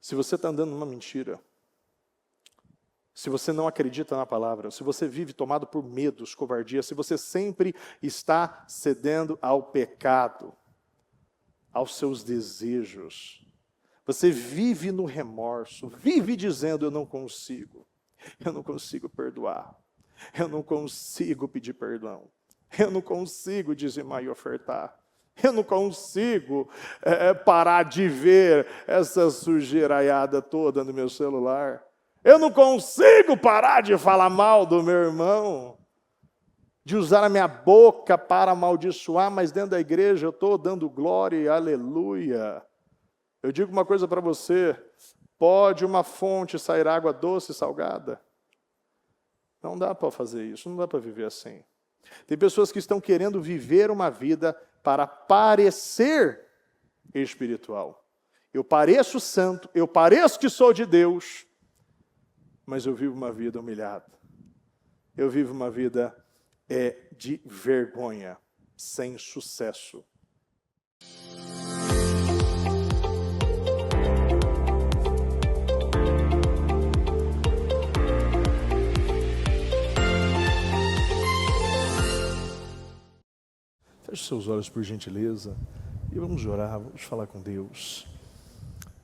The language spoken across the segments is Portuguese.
Se você está andando numa mentira, se você não acredita na palavra, se você vive tomado por medos, covardia, se você sempre está cedendo ao pecado, aos seus desejos, você vive no remorso, vive dizendo: eu não consigo perdoar, eu não consigo pedir perdão, eu não consigo dizimar e ofertar, eu não consigo parar de ver essa sujeiraiada toda no meu celular, eu não consigo parar de falar mal do meu irmão, de usar a minha boca para amaldiçoar, mas dentro da igreja eu estou dando glória e aleluia. Eu digo uma coisa para você: pode uma fonte sair água doce e salgada? Não dá para fazer isso, não dá para viver assim. Tem pessoas que estão querendo viver uma vida para parecer espiritual. Eu pareço santo, eu pareço que sou de Deus, mas eu vivo uma vida humilhada. Eu vivo uma vida de vergonha, sem sucesso. Feche seus olhos, por gentileza, e vamos orar, vamos falar com Deus.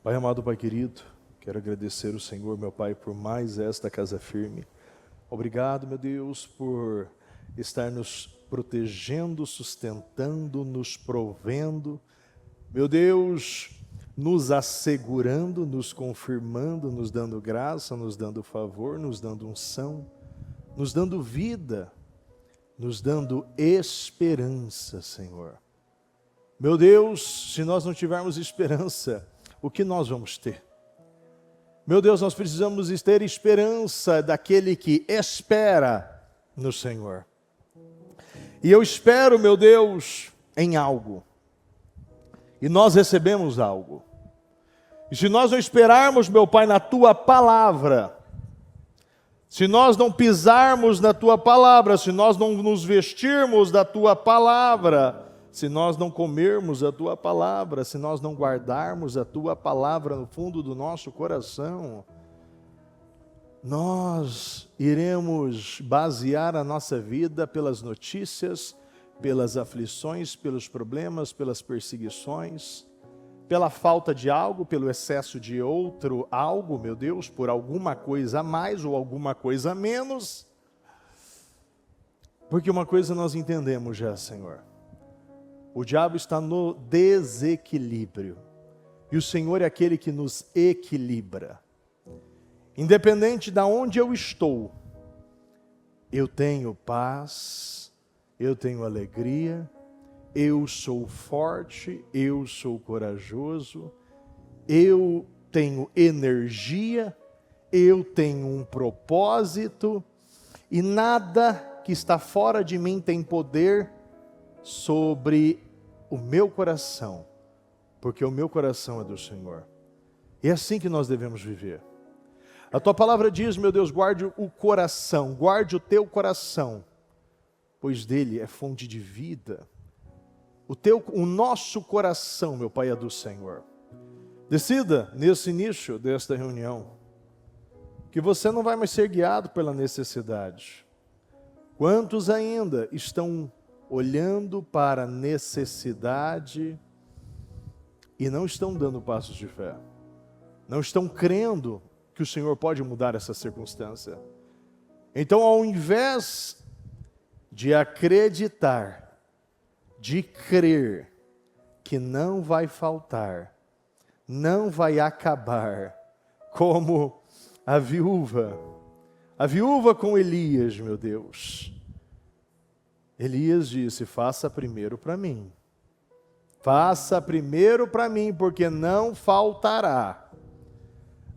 Pai amado, Pai querido, quero agradecer o Senhor, meu Pai, por mais esta casa firme. Obrigado, meu Deus, por estar nos protegendo, sustentando, nos provendo. Meu Deus, nos assegurando, nos confirmando, nos dando graça, nos dando favor, nos dando unção, nos dando vida, nos dando esperança, Senhor. Meu Deus, se nós não tivermos esperança, o que nós vamos ter? Meu Deus, nós precisamos ter esperança daquele que espera no Senhor. E eu espero, meu Deus, em algo. E nós recebemos algo. E se nós não esperarmos, meu Pai, na Tua palavra, se nós não pisarmos na Tua palavra, se nós não nos vestirmos da Tua palavra, se nós não comermos a Tua palavra, se nós não guardarmos a Tua palavra no fundo do nosso coração, nós iremos basear a nossa vida pelas notícias, pelas aflições, pelos problemas, pelas perseguições, pela falta de algo, pelo excesso de outro algo, meu Deus, por alguma coisa a mais ou alguma coisa a menos. Porque uma coisa nós entendemos já, Senhor. O diabo está no desequilíbrio. E o Senhor é aquele que nos equilibra. Independente de onde eu estou, eu tenho paz, eu tenho alegria, eu sou forte, eu sou corajoso, eu tenho energia, eu tenho um propósito, e nada que está fora de mim tem poder sobre o meu coração, porque o meu coração é do Senhor. E é assim que nós devemos viver. A Tua palavra diz, meu Deus, guarde o coração, guarde o teu coração, pois dele é fonte de vida. O nosso coração, meu Pai, é do Senhor. Decida, nesse início desta reunião, que você não vai mais ser guiado pela necessidade. Quantos ainda estão olhando para a necessidade e não estão dando passos de fé? Não estão crendo que o Senhor pode mudar essa circunstância. Então, ao invés de acreditar, de crer que não vai faltar, não vai acabar, como a viúva com Elias, meu Deus. Elias disse, faça primeiro para mim. Faça primeiro para mim, porque não faltará.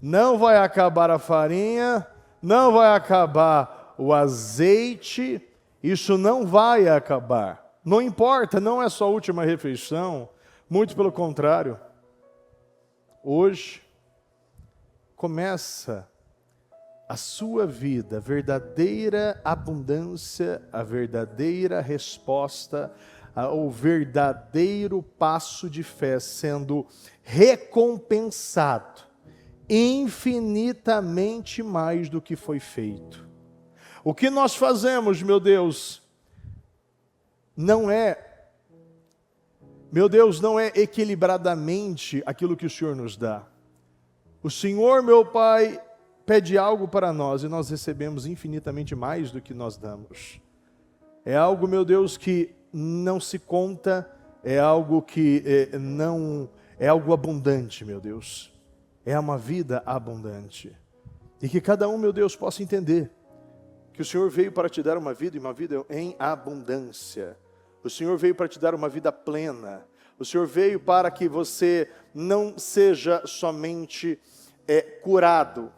Não vai acabar a farinha, não vai acabar o azeite, isso não vai acabar. Não importa, não é só a última refeição, muito pelo contrário. Hoje começa a sua vida, a verdadeira abundância, a verdadeira resposta, o verdadeiro passo de fé sendo recompensado infinitamente mais do que foi feito. O que nós fazemos, meu Deus, não é equilibradamente aquilo que o Senhor nos dá. O Senhor, meu Pai, pede algo para nós e nós recebemos infinitamente mais do que nós damos. É algo, meu Deus, que não se conta, é algo que não é algo abundante, meu Deus. É uma vida abundante. E que cada um, meu Deus, possa entender que o Senhor veio para te dar uma vida e uma vida em abundância. O Senhor veio para te dar uma vida plena. O Senhor veio para que você não seja somente curado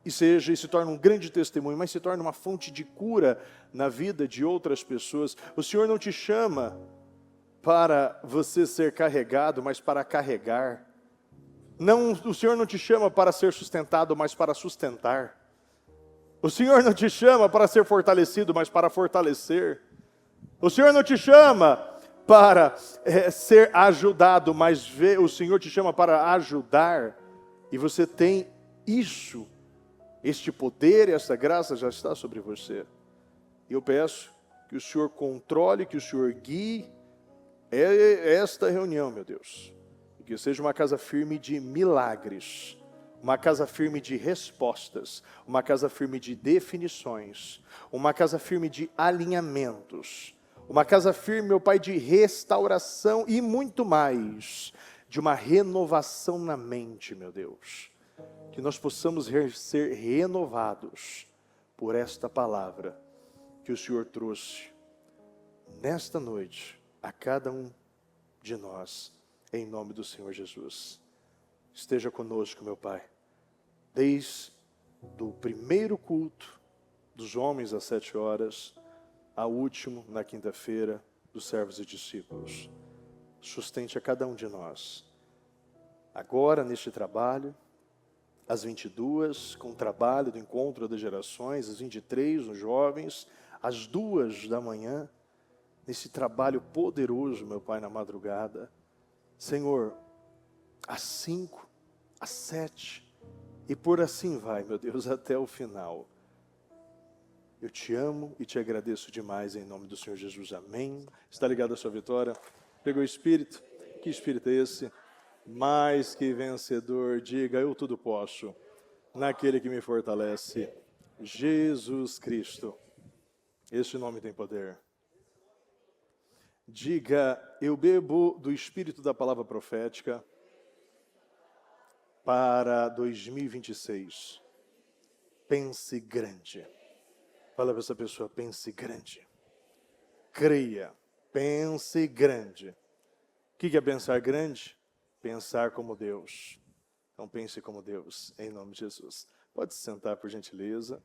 e se torne um grande testemunho, mas se torne uma fonte de cura na vida de outras pessoas. O Senhor não te chama para você ser carregado, mas para carregar. Não, o Senhor não te chama para ser sustentado, mas para sustentar. O Senhor não te chama para ser fortalecido, mas para fortalecer. O Senhor não te chama para ser ajudado, mas o Senhor te chama para ajudar. E você tem isso, este poder, essa graça já está sobre você. E eu peço que o Senhor controle, que o Senhor guie esta reunião, meu Deus. Que seja uma casa firme de milagres, uma casa firme de respostas, uma casa firme de definições, uma casa firme de alinhamentos, uma casa firme, meu Pai, de restauração e muito mais, de uma renovação na mente, meu Deus. Que nós possamos ser renovados por esta palavra que o Senhor trouxe nesta noite a cada um de nós, em nome do Senhor Jesus. Esteja conosco, meu Pai, desde o primeiro culto dos homens às 7 horas, ao último na quinta-feira dos servos e discípulos. Sustente a cada um de nós. Agora, neste trabalho, às 22, com o trabalho do Encontro das Gerações, às 23, nos jovens, às 2 da manhã, nesse trabalho poderoso, meu Pai, na madrugada. Senhor, às 5, às 7, e por assim vai, meu Deus, até o final. Eu te amo e te agradeço demais, em nome do Senhor Jesus, amém. Está ligado à sua vitória? Pegou o Espírito? Que Espírito é esse? Mais que vencedor, diga, eu tudo posso, naquele que me fortalece, Jesus Cristo. Este nome tem poder. Diga, eu bebo do Espírito da palavra profética para 2026. Pense grande. Fala para essa pessoa, pense grande. Creia, pense grande. O que é pensar grande? Pensar como Deus. Então pense como Deus, em nome de Jesus. Pode se sentar, por gentileza.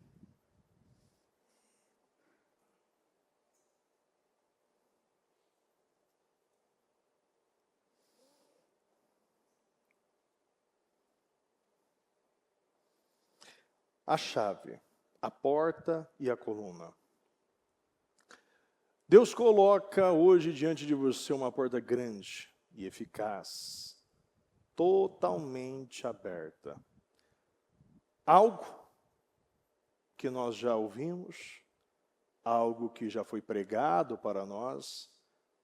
A chave, a porta e a coluna. Deus coloca hoje diante de você uma porta grande e eficaz, totalmente aberta. Algo que nós já ouvimos, algo que já foi pregado para nós,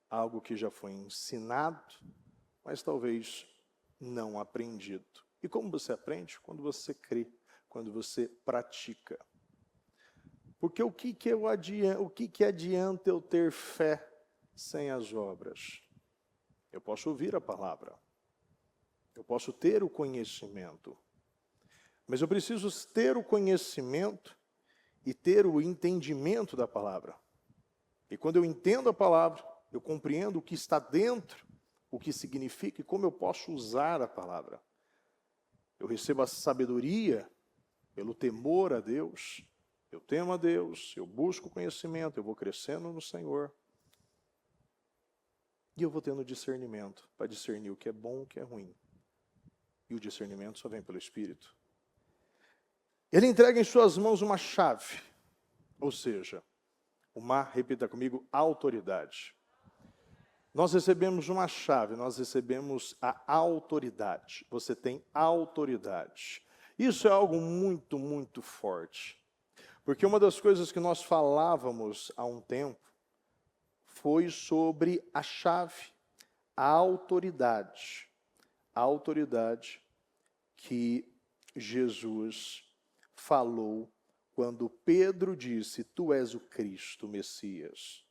algo que já foi ensinado, mas talvez não aprendido. E como você aprende? Quando você crê. Quando você pratica. Porque o que adianta eu ter fé sem as obras? Eu posso ouvir a palavra. Eu posso ter o conhecimento. Mas eu preciso ter o conhecimento e ter o entendimento da palavra. E quando eu entendo a palavra, eu compreendo o que está dentro, o que significa e como eu posso usar a palavra. Eu recebo a sabedoria pelo temor a Deus, eu temo a Deus, eu busco conhecimento, eu vou crescendo no Senhor. E eu vou tendo discernimento, para discernir o que é bom e o que é ruim. E o discernimento só vem pelo Espírito. Ele entrega em suas mãos uma chave, ou seja, repita comigo, autoridade. Nós recebemos uma chave, nós recebemos a autoridade. Você tem autoridade. Isso é algo muito, muito forte. Porque uma das coisas que nós falávamos há um tempo foi sobre a chave, a autoridade. A autoridade que Jesus falou quando Pedro disse: Tu és o Cristo, o Messias.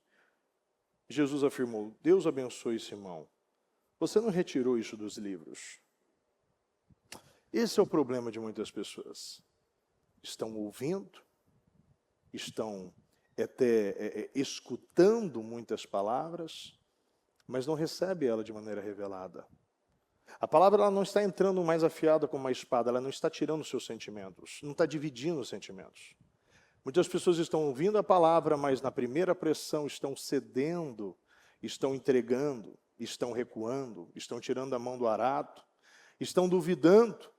Jesus afirmou: Deus abençoe Simão. Você não retirou isso dos livros. Esse é o problema de muitas pessoas. Estão ouvindo, estão até escutando muitas palavras, mas não recebem ela de maneira revelada. A palavra ela não está entrando mais afiada como uma espada, ela não está tirando os seus sentimentos, não está dividindo os sentimentos. Muitas pessoas estão ouvindo a palavra, mas na primeira pressão estão cedendo, estão entregando, estão recuando, estão tirando a mão do arado, estão duvidando,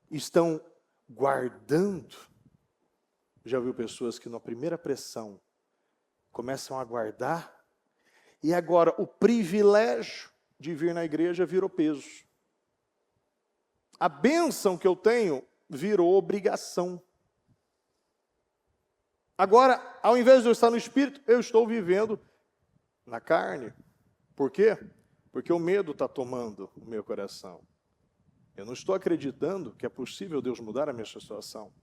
estão guardando. Já viu pessoas que na primeira pressão começam a guardar, e agora o privilégio de vir na igreja virou peso. A bênção que eu tenho virou obrigação. Agora, ao invés de eu estar no Espírito, eu estou vivendo na carne. Por quê? Porque o medo está tomando o meu coração. Eu não estou acreditando que é possível Deus mudar a minha situação.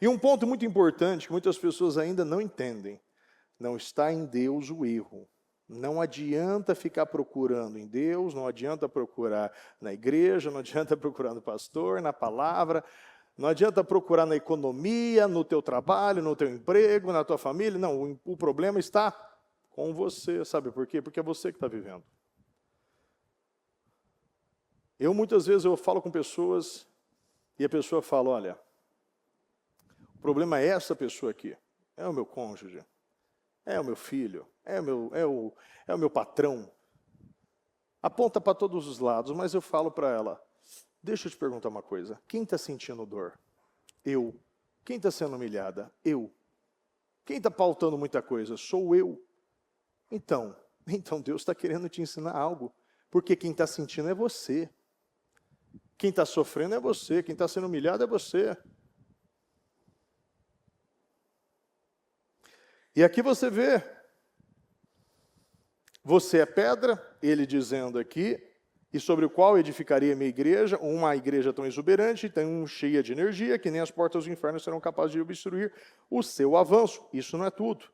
E um ponto muito importante que muitas pessoas ainda não entendem: não está em Deus o erro. Não adianta ficar procurando em Deus, não adianta procurar na igreja, não adianta procurar no pastor, na palavra, não adianta procurar na economia, no teu trabalho, no teu emprego, na tua família. Não, o problema está com você. Sabe por quê? Porque é você que está vivendo. Muitas vezes eu falo com pessoas e a pessoa fala: olha, o problema é essa pessoa aqui, é o meu cônjuge, é o meu filho, é o meu patrão. Aponta para todos os lados, mas eu falo para ela: deixa eu te perguntar uma coisa, quem está sentindo dor? Eu. Quem está sendo humilhada? Eu. Quem está pautando muita coisa? Sou eu. Então Deus está querendo te ensinar algo, porque quem está sentindo é você. Quem está sofrendo é você, quem está sendo humilhado é você. E aqui você vê, você é pedra, ele dizendo aqui, e sobre o qual edificaria minha igreja, uma igreja tão exuberante, tão cheia de energia, que nem as portas do inferno serão capazes de obstruir o seu avanço. Isso não é tudo.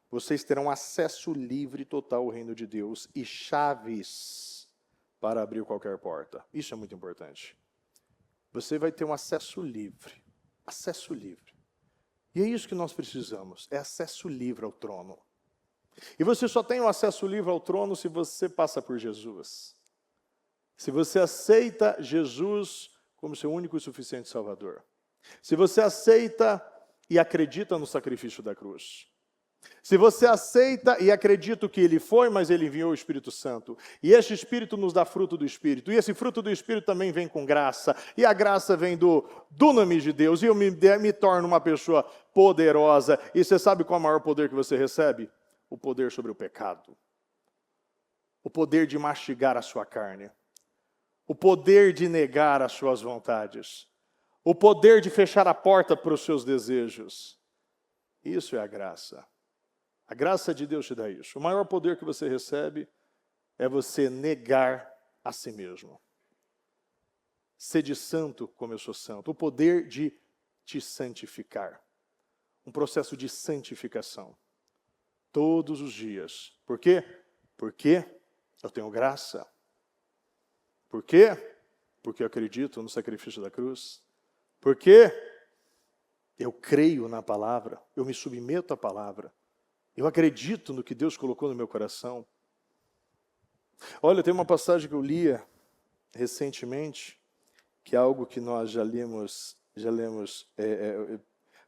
Vocês terão acesso livre total ao reino de Deus e chaves para abrir qualquer porta. Isso é muito importante. Você vai ter um acesso livre. Acesso livre. E é isso que nós precisamos, é acesso livre ao trono. E você só tem o acesso livre ao trono se você passa por Jesus. Se você aceita Jesus como seu único e suficiente Salvador. Se você aceita e acredita no sacrifício da cruz. Se você aceita e acredita que Ele foi, mas Ele enviou o Espírito Santo. E este Espírito nos dá fruto do Espírito. E esse fruto do Espírito também vem com graça. E a graça vem do dunamis de Deus. E eu me torno uma pessoa poderosa. E você sabe qual é o maior poder que você recebe? O poder sobre o pecado. O poder de mastigar a sua carne. O poder de negar as suas vontades. O poder de fechar a porta para os seus desejos. Isso é a graça. A graça de Deus te dá isso. O maior poder que você recebe é você negar a si mesmo. Sede santo como eu sou santo. O poder de te santificar. Um processo de santificação. Todos os dias. Por quê? Porque eu tenho graça. Por quê? Porque eu acredito no sacrifício da cruz. Por quê? Eu creio na palavra. Eu me submeto à palavra. Eu acredito no que Deus colocou no meu coração. Olha, tem uma passagem que eu lia recentemente, que é algo que nós já lemos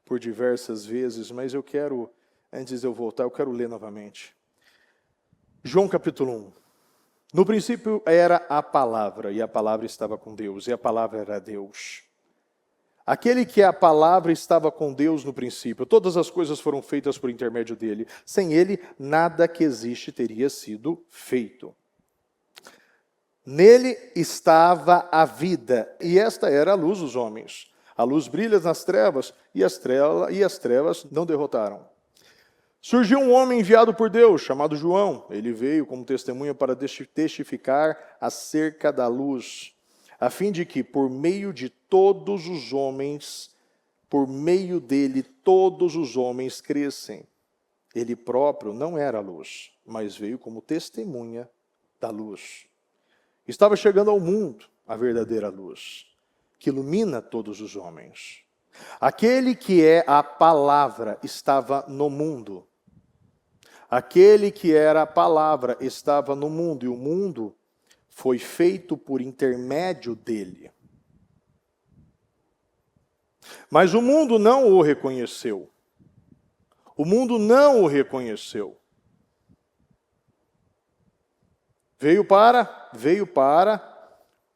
por diversas vezes, mas eu quero, antes de eu voltar, eu quero ler novamente. João capítulo 1. No princípio era a palavra, e a palavra estava com Deus, e a palavra era Deus. Aquele que é a palavra estava com Deus no princípio. Todas as coisas foram feitas por intermédio dele. Sem ele, nada que existe teria sido feito. Nele estava a vida, e esta era a luz dos homens. A luz brilha nas trevas e as trevas não derrotaram. Surgiu um homem enviado por Deus, chamado João. Ele veio como testemunha para testificar acerca da luz, a fim de que, por meio de todos os homens, por meio dele, todos os homens crescem. Ele próprio não era a luz, mas veio como testemunha da luz. Estava chegando ao mundo a verdadeira luz, que ilumina todos os homens. Aquele que é a palavra estava no mundo. Aquele que era a palavra estava no mundo, e o mundo foi feito por intermédio dele. Mas o mundo não o reconheceu. O mundo não o reconheceu. Veio para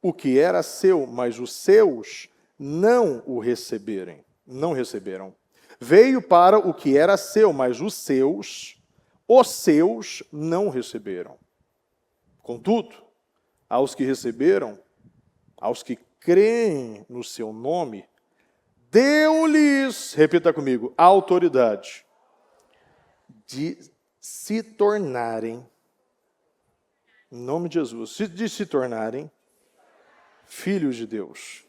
o que era seu, mas os seus não o receberam. Não receberam. Veio para o que era seu, mas os seus não receberam. Contudo, aos que receberam, aos que creem no seu nome, deu-lhes, repita comigo, autoridade de se tornarem, em nome de Jesus, de se tornarem filhos de Deus.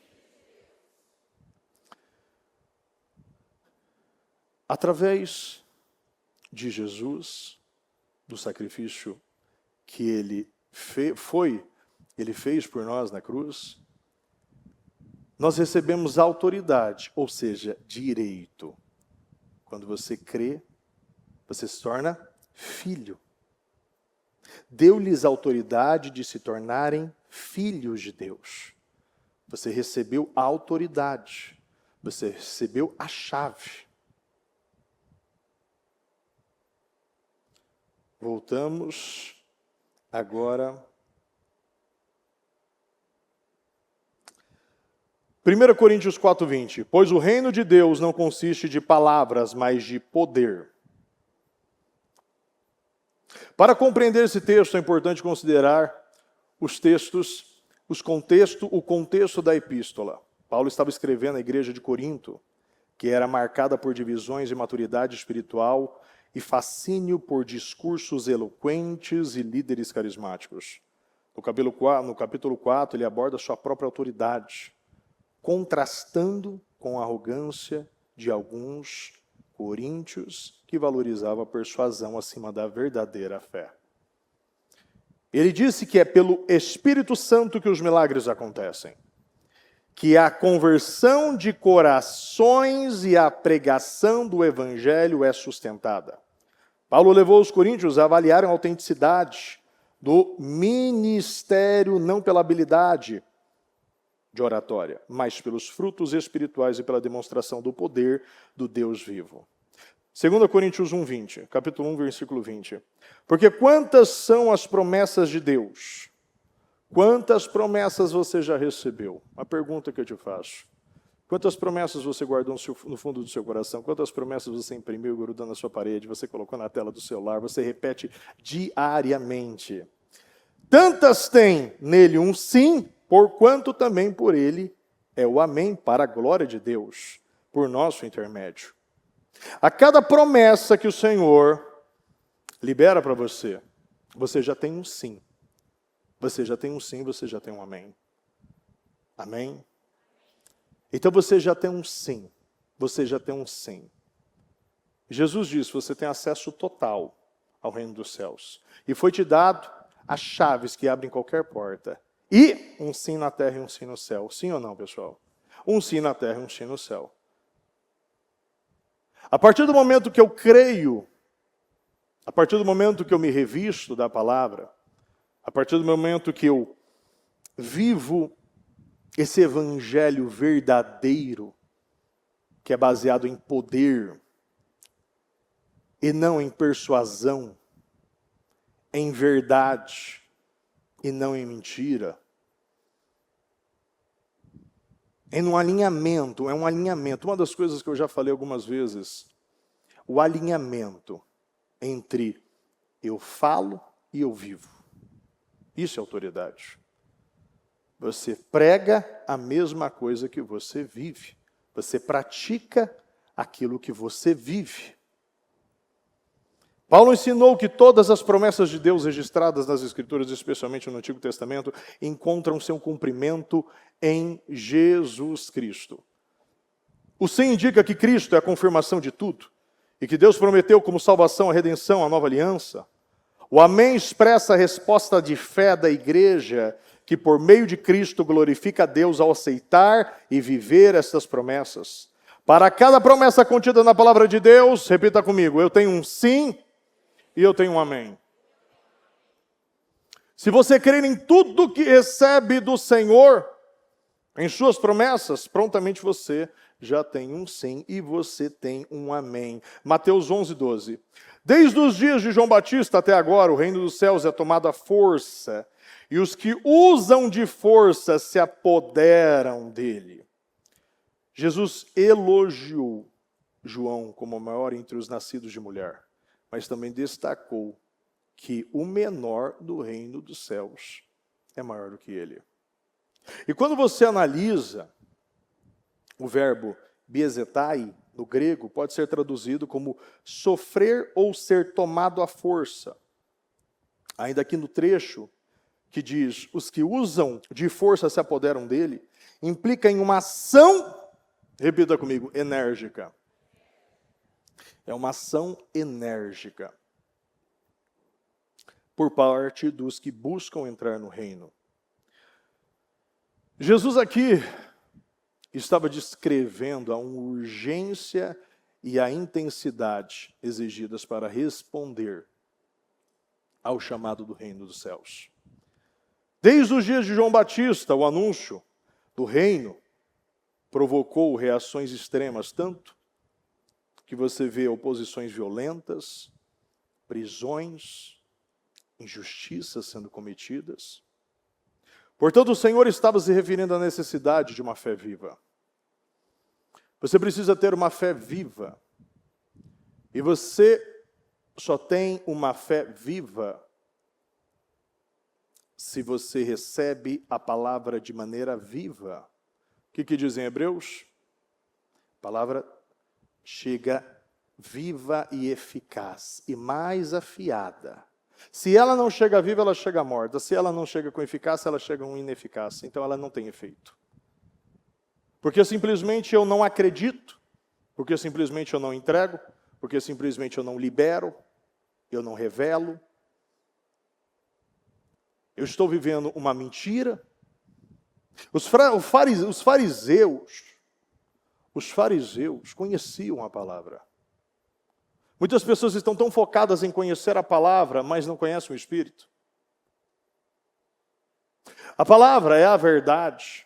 Através de Jesus, do sacrifício que ele fez por nós na cruz, nós recebemos autoridade, ou seja, direito. Quando você crê, você se torna filho. Deu-lhes autoridade de se tornarem filhos de Deus. Você recebeu a autoridade. Você recebeu a chave. Voltamos agora. 1 Coríntios 4:20. Pois o reino de Deus não consiste de palavras, mas de poder. Para compreender esse texto, é importante considerar o contexto da epístola. Paulo estava escrevendo à igreja de Corinto, que era marcada por divisões de maturidade espiritual e fascínio por discursos eloquentes e líderes carismáticos. No capítulo 4, ele aborda sua própria autoridade, contrastando com a arrogância de alguns coríntios que valorizavam a persuasão acima da verdadeira fé. Ele disse que é pelo Espírito Santo que os milagres acontecem, que a conversão de corações e a pregação do evangelho é sustentada. Paulo levou os coríntios a avaliarem a autenticidade do ministério, não pela habilidade de oratória, mas pelos frutos espirituais e pela demonstração do poder do Deus vivo. 2 Coríntios 1:20, capítulo 1, versículo 20. Porque quantas são as promessas de Deus? Quantas promessas você já recebeu? Uma pergunta que eu te faço. Quantas promessas você guardou no fundo do seu coração? Quantas promessas você imprimiu, grudou na sua parede, você colocou na tela do celular, você repete diariamente? Tantas tem nele um sim, porquanto também por ele é o amém, para a glória de Deus, por nosso intermédio. A cada promessa que o Senhor libera para você, você já tem um sim. Você já tem um sim, você já tem um amém. Amém? Então você já tem um sim. Você já tem um sim. Jesus disse, você tem acesso total ao reino dos céus. E foi te dado as chaves que abrem qualquer porta. E um sim na terra e um sim no céu. Sim ou não, pessoal? Um sim na terra e um sim no céu. A partir do momento que eu creio, a partir do momento que eu me revisto da palavra, a partir do momento que eu vivo esse evangelho verdadeiro, que é baseado em poder, e não em persuasão, em verdade, e não em mentira, é um alinhamento. Uma das coisas que eu já falei algumas vezes, o alinhamento entre eu falo e eu vivo. Isso é autoridade. Você prega a mesma coisa que você vive. Você pratica aquilo que você vive. Paulo ensinou que todas as promessas de Deus registradas nas Escrituras, especialmente no Antigo Testamento, encontram seu cumprimento em Jesus Cristo. O sim indica que Cristo é a confirmação de tudo, e que Deus prometeu como salvação a redenção, a nova aliança. O amém expressa a resposta de fé da igreja, que por meio de Cristo glorifica a Deus ao aceitar e viver estas promessas. Para cada promessa contida na palavra de Deus, repita comigo, eu tenho um sim e eu tenho um amém. Se você crer em tudo que recebe do Senhor, em suas promessas, prontamente você já tem um sim e você tem um amém. Mateus 11:12. Desde os dias de João Batista até agora, o reino dos céus é tomado à força, e os que usam de força se apoderam dele. Jesus elogiou João como o maior entre os nascidos de mulher, mas também destacou que o menor do reino dos céus é maior do que ele. E quando você analisa o verbo biesetai, no grego, pode ser traduzido como sofrer ou ser tomado à força. Ainda aqui no trecho que diz, os que usam de força se apoderam dele, implica em uma ação, repita comigo, enérgica. É uma ação enérgica por parte dos que buscam entrar no reino. Jesus aqui estava descrevendo a urgência e a intensidade exigidas para responder ao chamado do reino dos céus. Desde os dias de João Batista, o anúncio do reino provocou reações extremas, tanto que você vê oposições violentas, prisões, injustiças sendo cometidas. Portanto, o Senhor estava se referindo à necessidade de uma fé viva. Você precisa ter uma fé viva. E você só tem uma fé viva se você recebe a palavra de maneira viva. O que diz em Hebreus? A palavra chega viva e eficaz, e mais afiada. Se ela não chega viva, ela chega morta. Se ela não chega com eficácia, ela chega com ineficácia. Então ela não tem efeito. Porque simplesmente eu não acredito, porque simplesmente eu não entrego, porque simplesmente eu não libero, eu não revelo. Eu estou vivendo uma mentira. Os fariseus conheciam a palavra. Muitas pessoas estão tão focadas em conhecer a palavra, mas não conhecem o Espírito. A palavra é a verdade,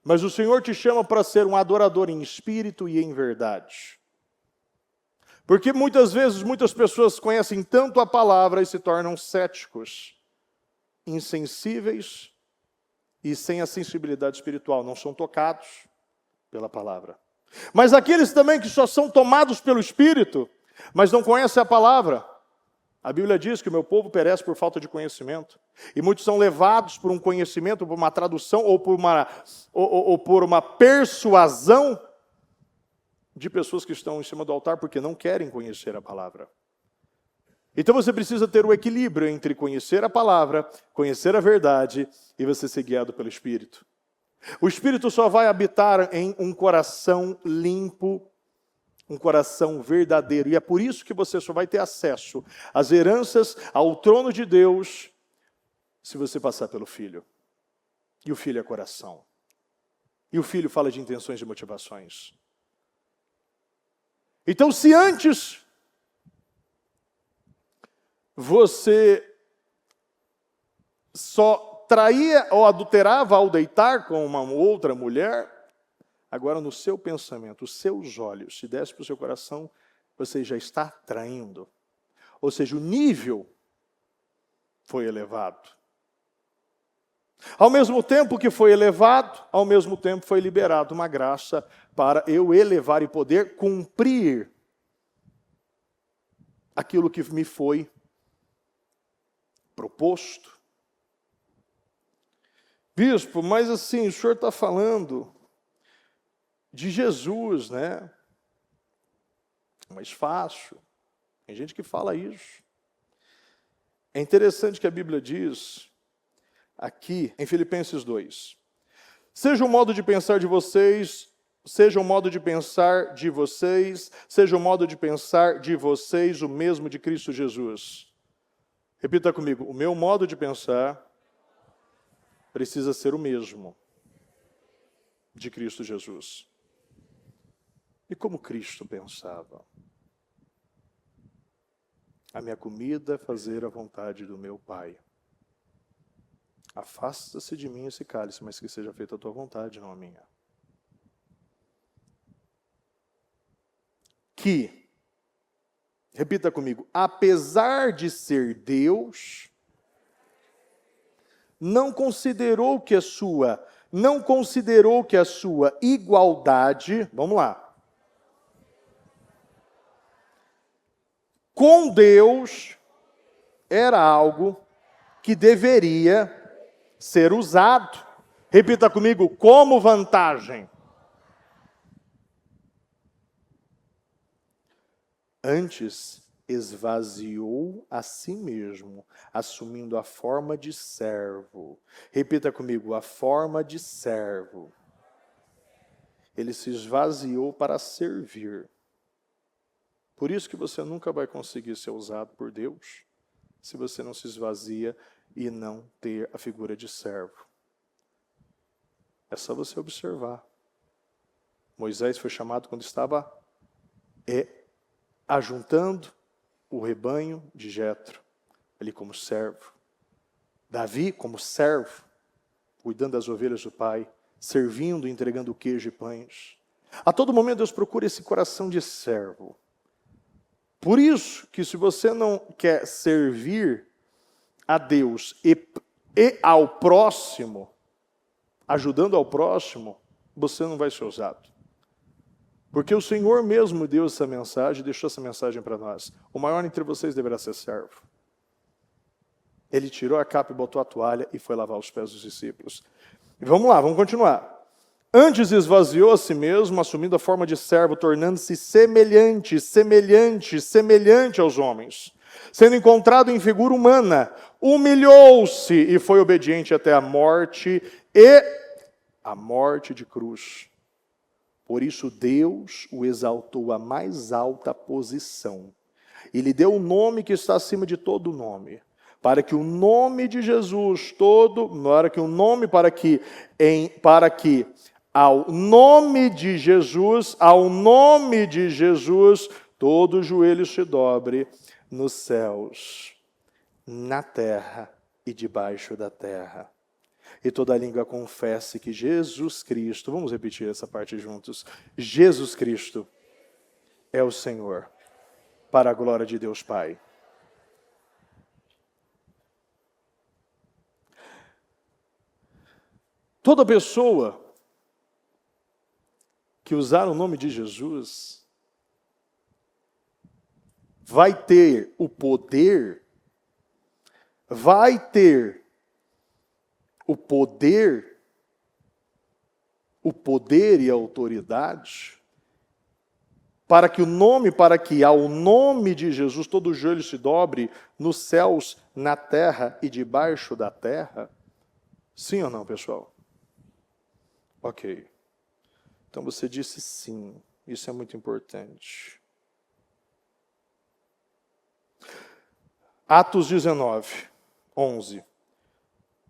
mas o Senhor te chama para ser um adorador em espírito e em verdade. Porque muitas vezes, muitas pessoas conhecem tanto a palavra e se tornam céticos, insensíveis e sem a sensibilidade espiritual, não são tocados pela palavra. Mas aqueles também que só são tomados pelo Espírito, mas não conhecem a palavra. A Bíblia diz que o meu povo perece por falta de conhecimento. E muitos são levados por um conhecimento, por uma tradução ou por uma persuasão de pessoas que estão em cima do altar porque não querem conhecer a palavra. Então você precisa ter o equilíbrio entre conhecer a palavra, conhecer a verdade e você ser guiado pelo Espírito. O Espírito só vai habitar em um coração limpo, um coração verdadeiro. E é por isso que você só vai ter acesso às heranças, ao trono de Deus, se você passar pelo Filho. E o Filho é coração. E o Filho fala de intenções e motivações. Então, se antes você só traía ou adulterava ao deitar com uma outra mulher, agora no seu pensamento, os seus olhos, se desce para o seu coração, você já está traindo. Ou seja, o nível foi elevado. Ao mesmo tempo que foi elevado, ao mesmo tempo foi liberado uma graça para eu elevar e poder cumprir aquilo que me foi proposto. Bispo, mas assim, o senhor está falando de Jesus, né? Mais fácil. Tem gente que fala isso. É interessante que a Bíblia diz, aqui em Filipenses 2, seja o modo de pensar de vocês, seja o modo de pensar de vocês, seja o modo de pensar de vocês o mesmo de Cristo Jesus. Repita comigo, o meu modo de pensar precisa ser o mesmo de Cristo Jesus. E como Cristo pensava? A minha comida é fazer a vontade do meu Pai. Afasta-se de mim esse cálice, mas que seja feita a tua vontade, não a minha. Que, repita comigo, apesar de ser Deus, não considerou que a sua igualdade, vamos lá, com Deus era algo que deveria ser usado. Repita comigo, como vantagem. Antes, esvaziou a si mesmo, assumindo a forma de servo. Repita comigo, a forma de servo. Ele se esvaziou para servir. Por isso que você nunca vai conseguir ser usado por Deus, se você não se esvazia e não ter a figura de servo. É só você observar. Moisés foi chamado quando estava ajuntando o rebanho de Jetro, ali como servo. Davi como servo, cuidando das ovelhas do pai, servindo, entregando queijo e pães. A todo momento Deus procura esse coração de servo. Por isso que se você não quer servir a Deus e ao próximo, ajudando ao próximo, você não vai ser usado. Porque o Senhor mesmo deu essa mensagem, deixou essa mensagem para nós. O maior entre vocês deverá ser servo. Ele tirou a capa e botou a toalha e foi lavar os pés dos discípulos. E vamos lá, vamos continuar. Antes esvaziou a si mesmo, assumindo a forma de servo, tornando-se semelhante aos homens. Sendo encontrado em figura humana, humilhou-se e foi obediente até a morte de cruz. Por isso Deus o exaltou à mais alta posição e lhe deu o nome que está acima de todo nome, para que o nome de Jesus ao nome de Jesus, todo joelho se dobre nos céus, na terra e debaixo da terra. E toda língua confesse que Jesus Cristo, vamos repetir essa parte juntos, Jesus Cristo é o Senhor, para a glória de Deus Pai. Toda pessoa que usar o nome de Jesus vai ter o poder e a autoridade para que ao nome de Jesus todo joelho se dobre nos céus, na terra e debaixo da terra. Sim ou não, pessoal? Ok. Então você disse sim. Isso é muito importante. Atos 19, 11.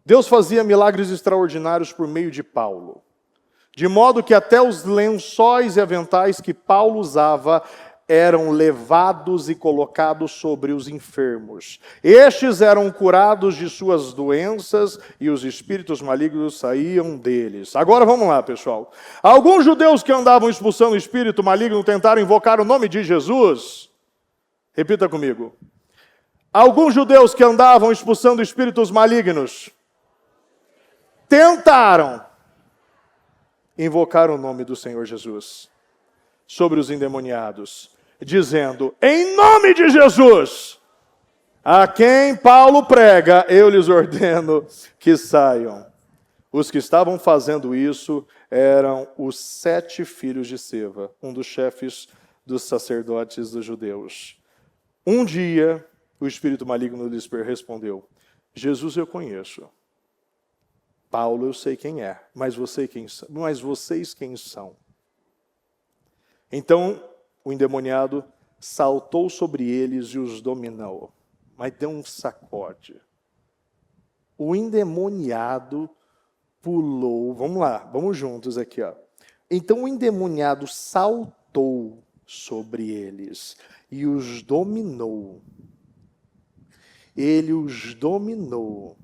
Deus fazia milagres extraordinários por meio de Paulo, de modo que até os lençóis e aventais que Paulo usava eram levados e colocados sobre os enfermos. Estes eram curados de suas doenças e os espíritos malignos saíam deles. Agora vamos lá, pessoal. Alguns judeus que andavam expulsando o espírito maligno tentaram invocar o nome de Jesus. Repita comigo. Alguns judeus que andavam expulsando espíritos malignos tentaram invocar o nome do Senhor Jesus sobre os endemoniados, dizendo, em nome de Jesus, a quem Paulo prega, eu lhes ordeno que saiam. Os que estavam fazendo isso eram os 7 filhos de Seva, um dos chefes dos sacerdotes dos judeus. Um dia, o espírito maligno lhes respondeu: Jesus eu conheço. Paulo eu sei quem é, mas vocês quem são? Então, o endemoniado saltou sobre eles e os dominou. Mas deu um sacode. O endemoniado pulou. Vamos lá, vamos juntos aqui, ó. Então o endemoniado saltou sobre eles e os dominou. Ele os dominou,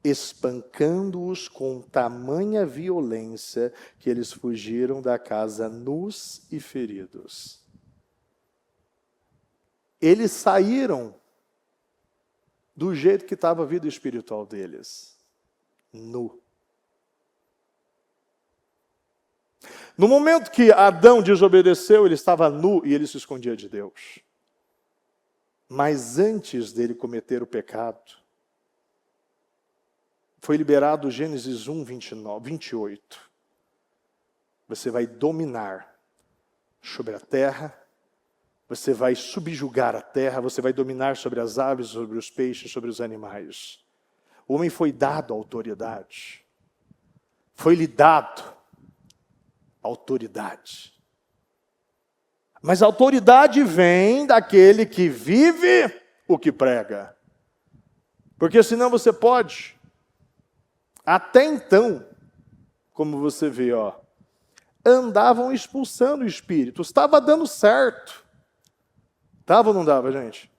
espancando-os com tamanha violência que eles fugiram da casa nus e feridos. Eles saíram do jeito que estava a vida espiritual deles, nu. No momento que Adão desobedeceu, ele estava nu e ele se escondia de Deus. Mas antes dele cometer o pecado, foi liberado Gênesis 1, 28. Você vai dominar sobre a terra, você vai subjugar a terra, você vai dominar sobre as aves, sobre os peixes, sobre os animais. O homem foi dado autoridade. Foi-lhe dado autoridade. Mas a autoridade vem daquele que vive o que prega. Porque senão você pode. Até então, como você vê, ó, andavam expulsando espíritos. Estava dando certo. Estava ou não dava, gente?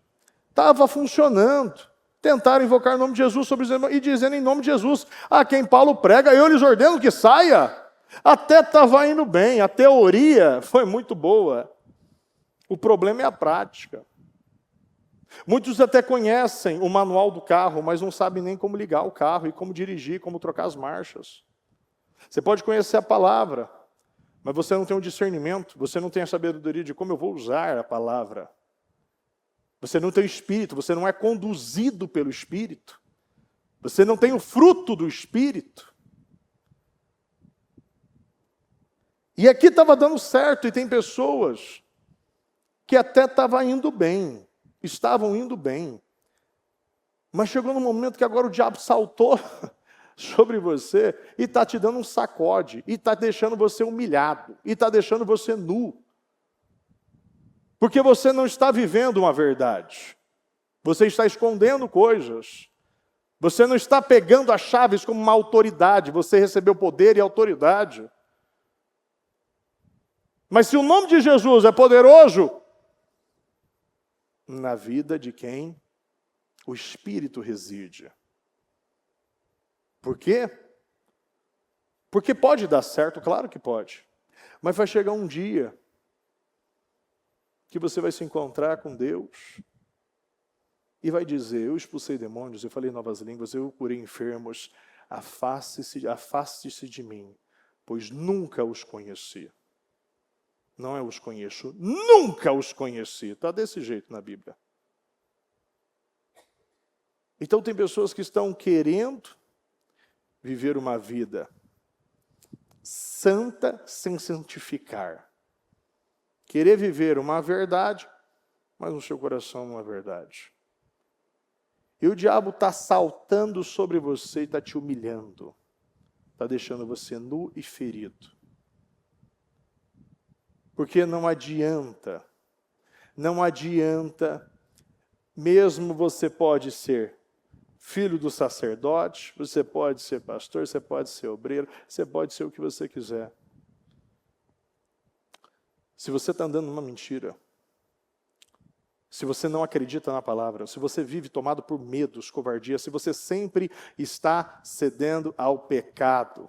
Estava funcionando. Tentaram invocar o nome de Jesus sobre os irmãos e dizendo em nome de Jesus a quem Paulo prega, eu lhes ordeno que saia. Até estava indo bem, a teoria foi muito boa. O problema é a prática. Muitos até conhecem o manual do carro, mas não sabem nem como ligar o carro e como dirigir, como trocar as marchas. Você pode conhecer a palavra, mas você não tem o discernimento, você não tem a sabedoria de como eu vou usar a palavra. Você não tem o Espírito, você não é conduzido pelo Espírito. Você não tem o fruto do Espírito. E aqui estava dando certo, e tem pessoas que até estavam indo bem, estavam indo bem. Mas chegou no momento que agora o diabo saltou sobre você e está te dando um sacode, e está deixando você humilhado, e está deixando você nu. Porque você não está vivendo uma verdade. Você está escondendo coisas. Você não está pegando as chaves como uma autoridade. Você recebeu poder e autoridade. Mas se o nome de Jesus é poderoso, na vida de quem o Espírito reside. Por quê? Porque pode dar certo, claro que pode. Mas vai chegar um dia que você vai se encontrar com Deus e vai dizer, eu expulsei demônios, eu falei novas línguas, eu curei enfermos, afaste-se de mim, pois nunca os conheci. Não é os conheço, nunca os conheci. Está desse jeito na Bíblia. Então tem pessoas que estão querendo viver uma vida santa sem santificar. Querer viver uma verdade, mas no seu coração não é verdade. E o diabo está saltando sobre você e está te humilhando. Está deixando você nu e ferido. Porque não adianta, mesmo você pode ser filho do sacerdote, você pode ser pastor, você pode ser obreiro, você pode ser o que você quiser. Se você está andando numa mentira, se você não acredita na palavra, se você vive tomado por medos, covardia, se você sempre está cedendo ao pecado,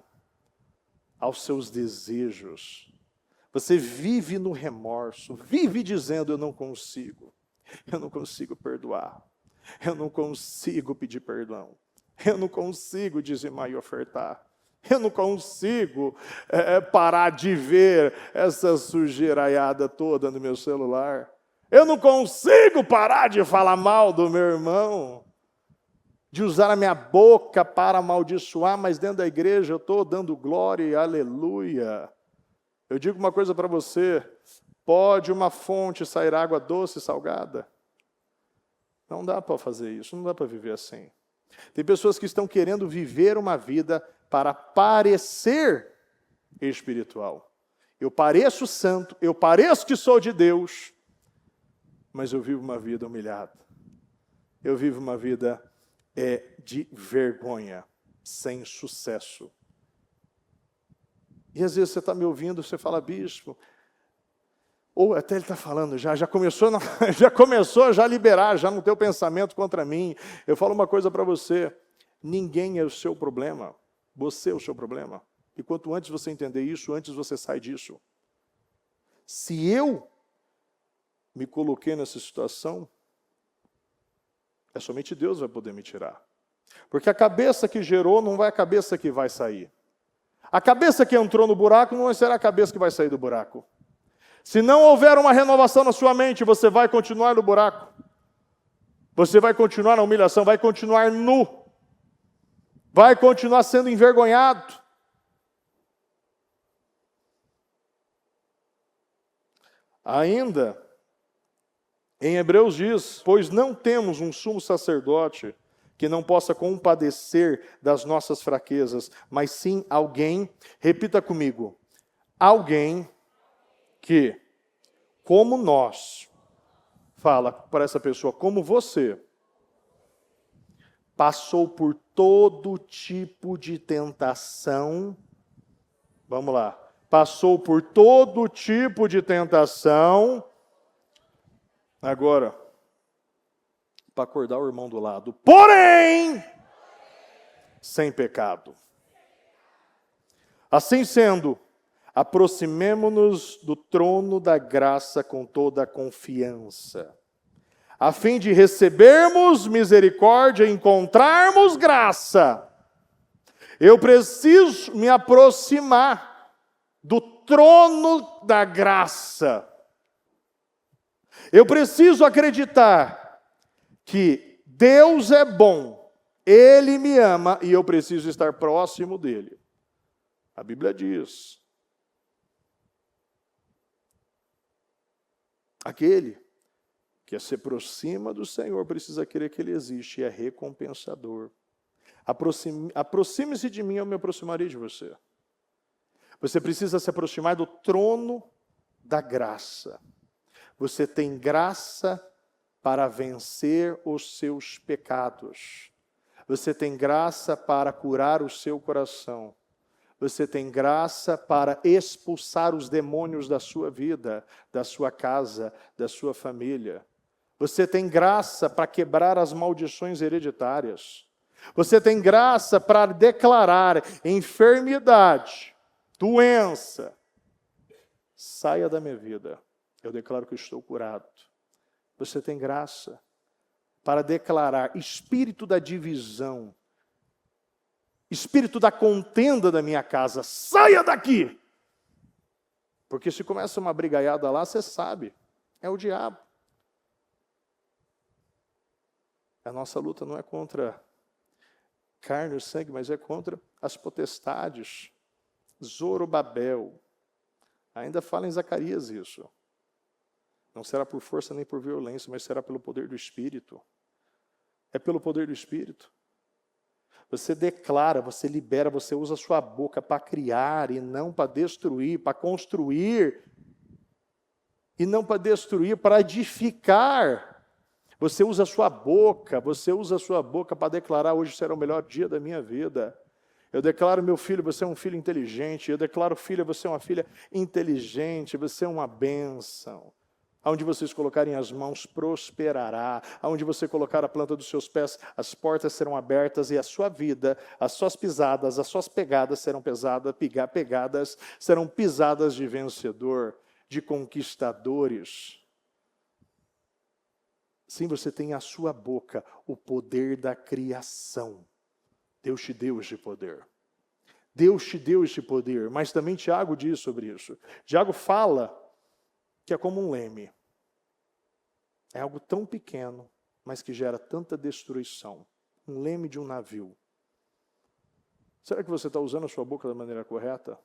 aos seus desejos, você vive no remorso, vive dizendo, eu não consigo perdoar, eu não consigo pedir perdão, eu não consigo dizimar e ofertar, eu não consigo parar de ver essa sujeiraiada toda no meu celular, eu não consigo parar de falar mal do meu irmão. de usar a minha boca para amaldiçoar, mas dentro da igreja eu estou dando glória e aleluia. Eu digo uma coisa para você, pode uma fonte sair água doce e salgada? Não dá para fazer isso, não dá para viver assim. Tem pessoas que estão querendo viver uma vida para parecer espiritual. Eu pareço santo, eu pareço que sou de Deus, mas eu vivo uma vida humilhada. Eu vivo uma vida de vergonha, sem sucesso. E às vezes você está me ouvindo, você fala, bispo, ou até ele está falando já começou a liberar, já no teu pensamento contra mim. Eu falo uma coisa para você, ninguém é o seu problema, você é o seu problema. E quanto antes você entender isso, antes você sai disso. Se eu me coloquei nessa situação, é somente Deus vai poder me tirar. Porque a cabeça que gerou não vai a cabeça que vai sair. A cabeça que entrou no buraco não será a cabeça que vai sair do buraco. Se não houver uma renovação na sua mente, você vai continuar no buraco. Você vai continuar na humilhação, vai continuar nu. Vai continuar sendo envergonhado. Ainda, em Hebreus diz, pois não temos um sumo sacerdote que não possa compadecer das nossas fraquezas, mas sim alguém, repita comigo, alguém que, como nós, fala para essa pessoa, como você, passou por todo tipo de tentação, vamos lá, passou por todo tipo de tentação, agora, para acordar o irmão do lado, porém, sem pecado. Assim sendo, aproximemo-nos do trono da graça com toda a confiança, a fim de recebermos misericórdia e encontrarmos graça. Eu preciso me aproximar do trono da graça. Eu preciso acreditar que Deus é bom, Ele me ama e eu preciso estar próximo dEle. A Bíblia diz, aquele que se aproxima do Senhor precisa crer que Ele existe e é recompensador. Aproxime-se de mim, eu me aproximarei de você. Você precisa se aproximar do trono da graça. Você tem graça para vencer os seus pecados. Você tem graça para curar o seu coração. Você tem graça para expulsar os demônios da sua vida, da sua casa, da sua família. Você tem graça para quebrar as maldições hereditárias. Você tem graça para declarar enfermidade, doença. Saia da minha vida. Eu declaro que estou curado. Você tem graça para declarar espírito da divisão, espírito da contenda da minha casa, saia daqui! Porque se começa uma brigaiada lá, você sabe, é o diabo. A nossa luta não é contra carne e sangue, mas é contra as potestades. Zorobabel. Ainda fala em Zacarias isso. Não será por força nem por violência, mas será pelo poder do Espírito. É pelo poder do Espírito. Você declara, você libera, você usa a sua boca para criar e não para destruir, para construir. E não para destruir, para edificar. Você usa a sua boca para declarar, hoje será o melhor dia da minha vida. Eu declaro, meu filho, você é um filho inteligente. Eu declaro, filha, você é uma filha inteligente, você é uma bênção. Aonde vocês colocarem as mãos, prosperará. Aonde você colocar a planta dos seus pés, as portas serão abertas e a sua vida, as suas pisadas, as suas pegadas serão pegadas, serão pisadas de vencedor, de conquistadores. Sim, você tem a sua boca o poder da criação. Deus te deu este poder. Deus te deu este poder, mas também Tiago diz sobre isso. Tiago fala que é como um leme. É algo tão pequeno, mas que gera tanta destruição. um leme de um navio. Será que você está usando a sua boca da maneira correta?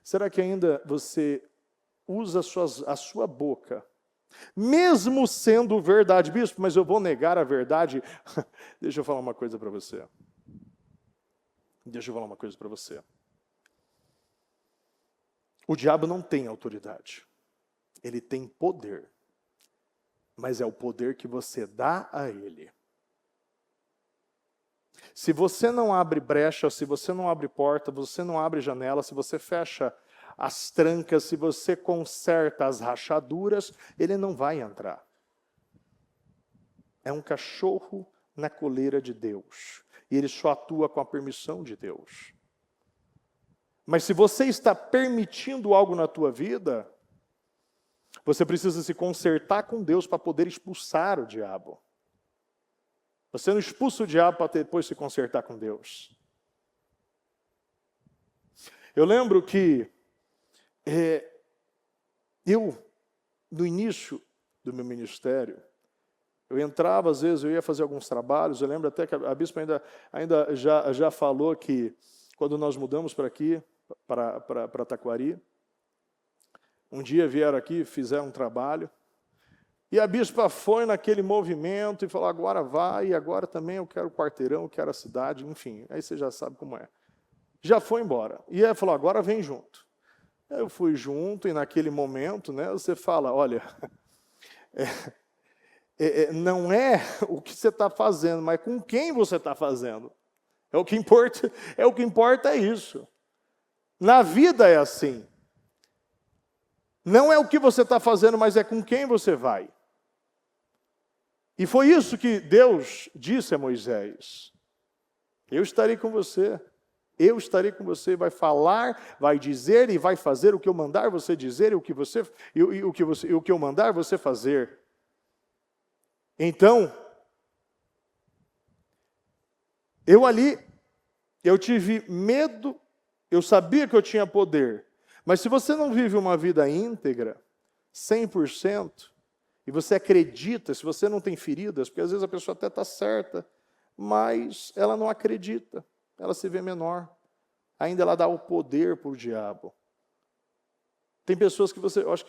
Será que ainda você usa a sua boca, mesmo sendo verdade? Bispo, mas eu vou negar a verdade? Deixa eu falar uma coisa para você. O diabo não tem autoridade. Ele tem poder. Mas é o poder que você dá a ele. Se você não abre brecha, se você não abre porta, você não abre janela, se você fecha as trancas, se você conserta as rachaduras, ele não vai entrar. É um cachorro na coleira de Deus. E ele só atua com a permissão de Deus. Mas se você está permitindo algo na tua vida, você precisa se consertar com Deus para poder expulsar o diabo. Você não expulsa o diabo para depois se consertar com Deus. Eu lembro que no início do meu ministério, eu entrava, às vezes, eu ia fazer alguns trabalhos. Eu lembro até que a bispa ainda já falou que quando nós mudamos para aqui, para Taquari, um dia vieram aqui, fizeram um trabalho, e a bispa foi naquele movimento e falou, agora vai, e agora também eu quero o quarteirão, eu quero a cidade, enfim, aí você já sabe como é. Já foi embora. E ela falou, agora vem junto. Eu fui junto, e naquele momento, né, você fala, olha, não é o que você está fazendo, mas com quem você está fazendo. O que importa é isso. Na vida é assim. Não é o que você está fazendo, mas é com quem você vai. E foi isso que Deus disse a Moisés. Eu estarei com você. Eu estarei com você. Vai falar, vai dizer e vai fazer o que eu mandar você dizer e o que eu mandar você fazer. Então, eu tive medo, eu sabia que eu tinha poder. Mas se você não vive uma vida íntegra, 100%, e você acredita, se você não tem feridas, porque às vezes a pessoa até está certa, mas ela não acredita, ela se vê menor. Ainda ela dá o poder para o diabo. Tem pessoas que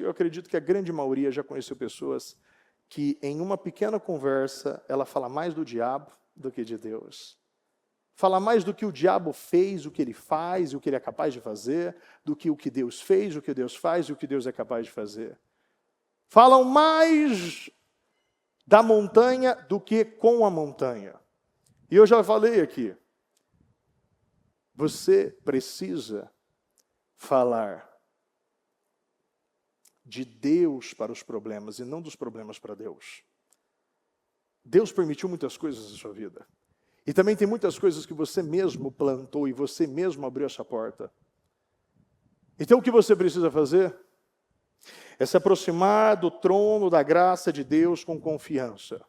eu acredito que a grande maioria já conheceu pessoas que em uma pequena conversa, ela fala mais do diabo do que de Deus. Fala mais do que o diabo fez, o que ele faz, o que ele é capaz de fazer, do que o que Deus fez, o que Deus faz e o que Deus é capaz de fazer. Falam mais da montanha do que com a montanha. E eu já falei aqui, você precisa falar de Deus para os problemas e não dos problemas para Deus. Deus permitiu muitas coisas na sua vida. E também tem muitas coisas que você mesmo plantou e você mesmo abriu essa porta. Então o que você precisa fazer? É se aproximar do trono da graça de Deus com confiança.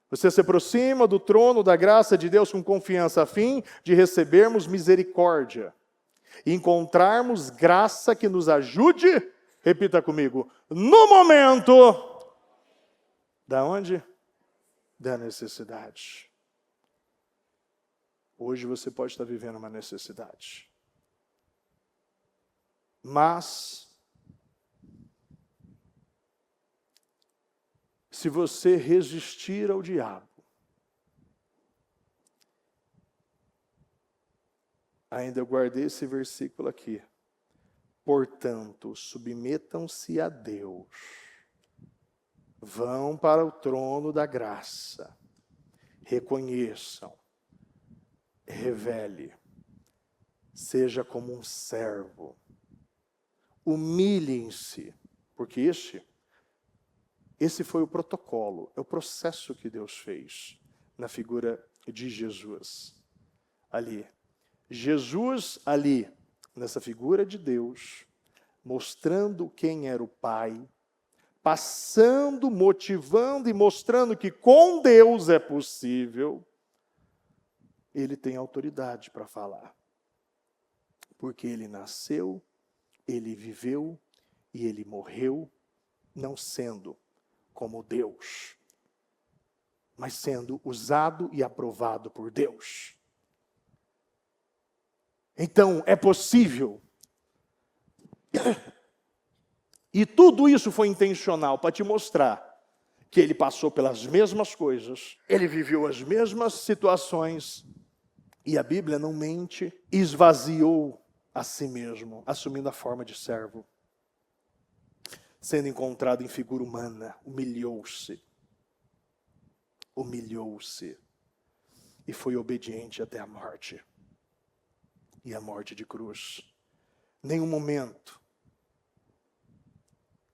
Você se aproxima do trono da graça de Deus com confiança, a fim de recebermos misericórdia. E encontrarmos graça que nos ajude, repita comigo, no momento da onde? Da necessidade. Hoje você pode estar vivendo uma necessidade. Mas, se você resistir ao diabo, ainda eu guardei esse versículo aqui. Portanto, submetam-se a Deus. Vão para o trono da graça. Reconheçam. Revele. Seja como um servo. Humilhem-se, porque esse foi o protocolo, é o processo que Deus fez na figura de Jesus. Jesus ali, nessa figura de Deus, mostrando quem era o Pai, passando, motivando e mostrando que com Deus é possível, ele tem autoridade para falar. Porque ele nasceu, ele viveu e ele morreu, não sendo como Deus. mas sendo usado e aprovado por Deus. Então, é possível. E tudo isso foi intencional para te mostrar que ele passou pelas mesmas coisas, ele viveu as mesmas situações, e a Bíblia não mente, esvaziou a si mesmo, assumindo a forma de servo. Sendo encontrado em figura humana, humilhou-se. Humilhou-se. E foi obediente até a morte. E a morte de cruz. Nenhum momento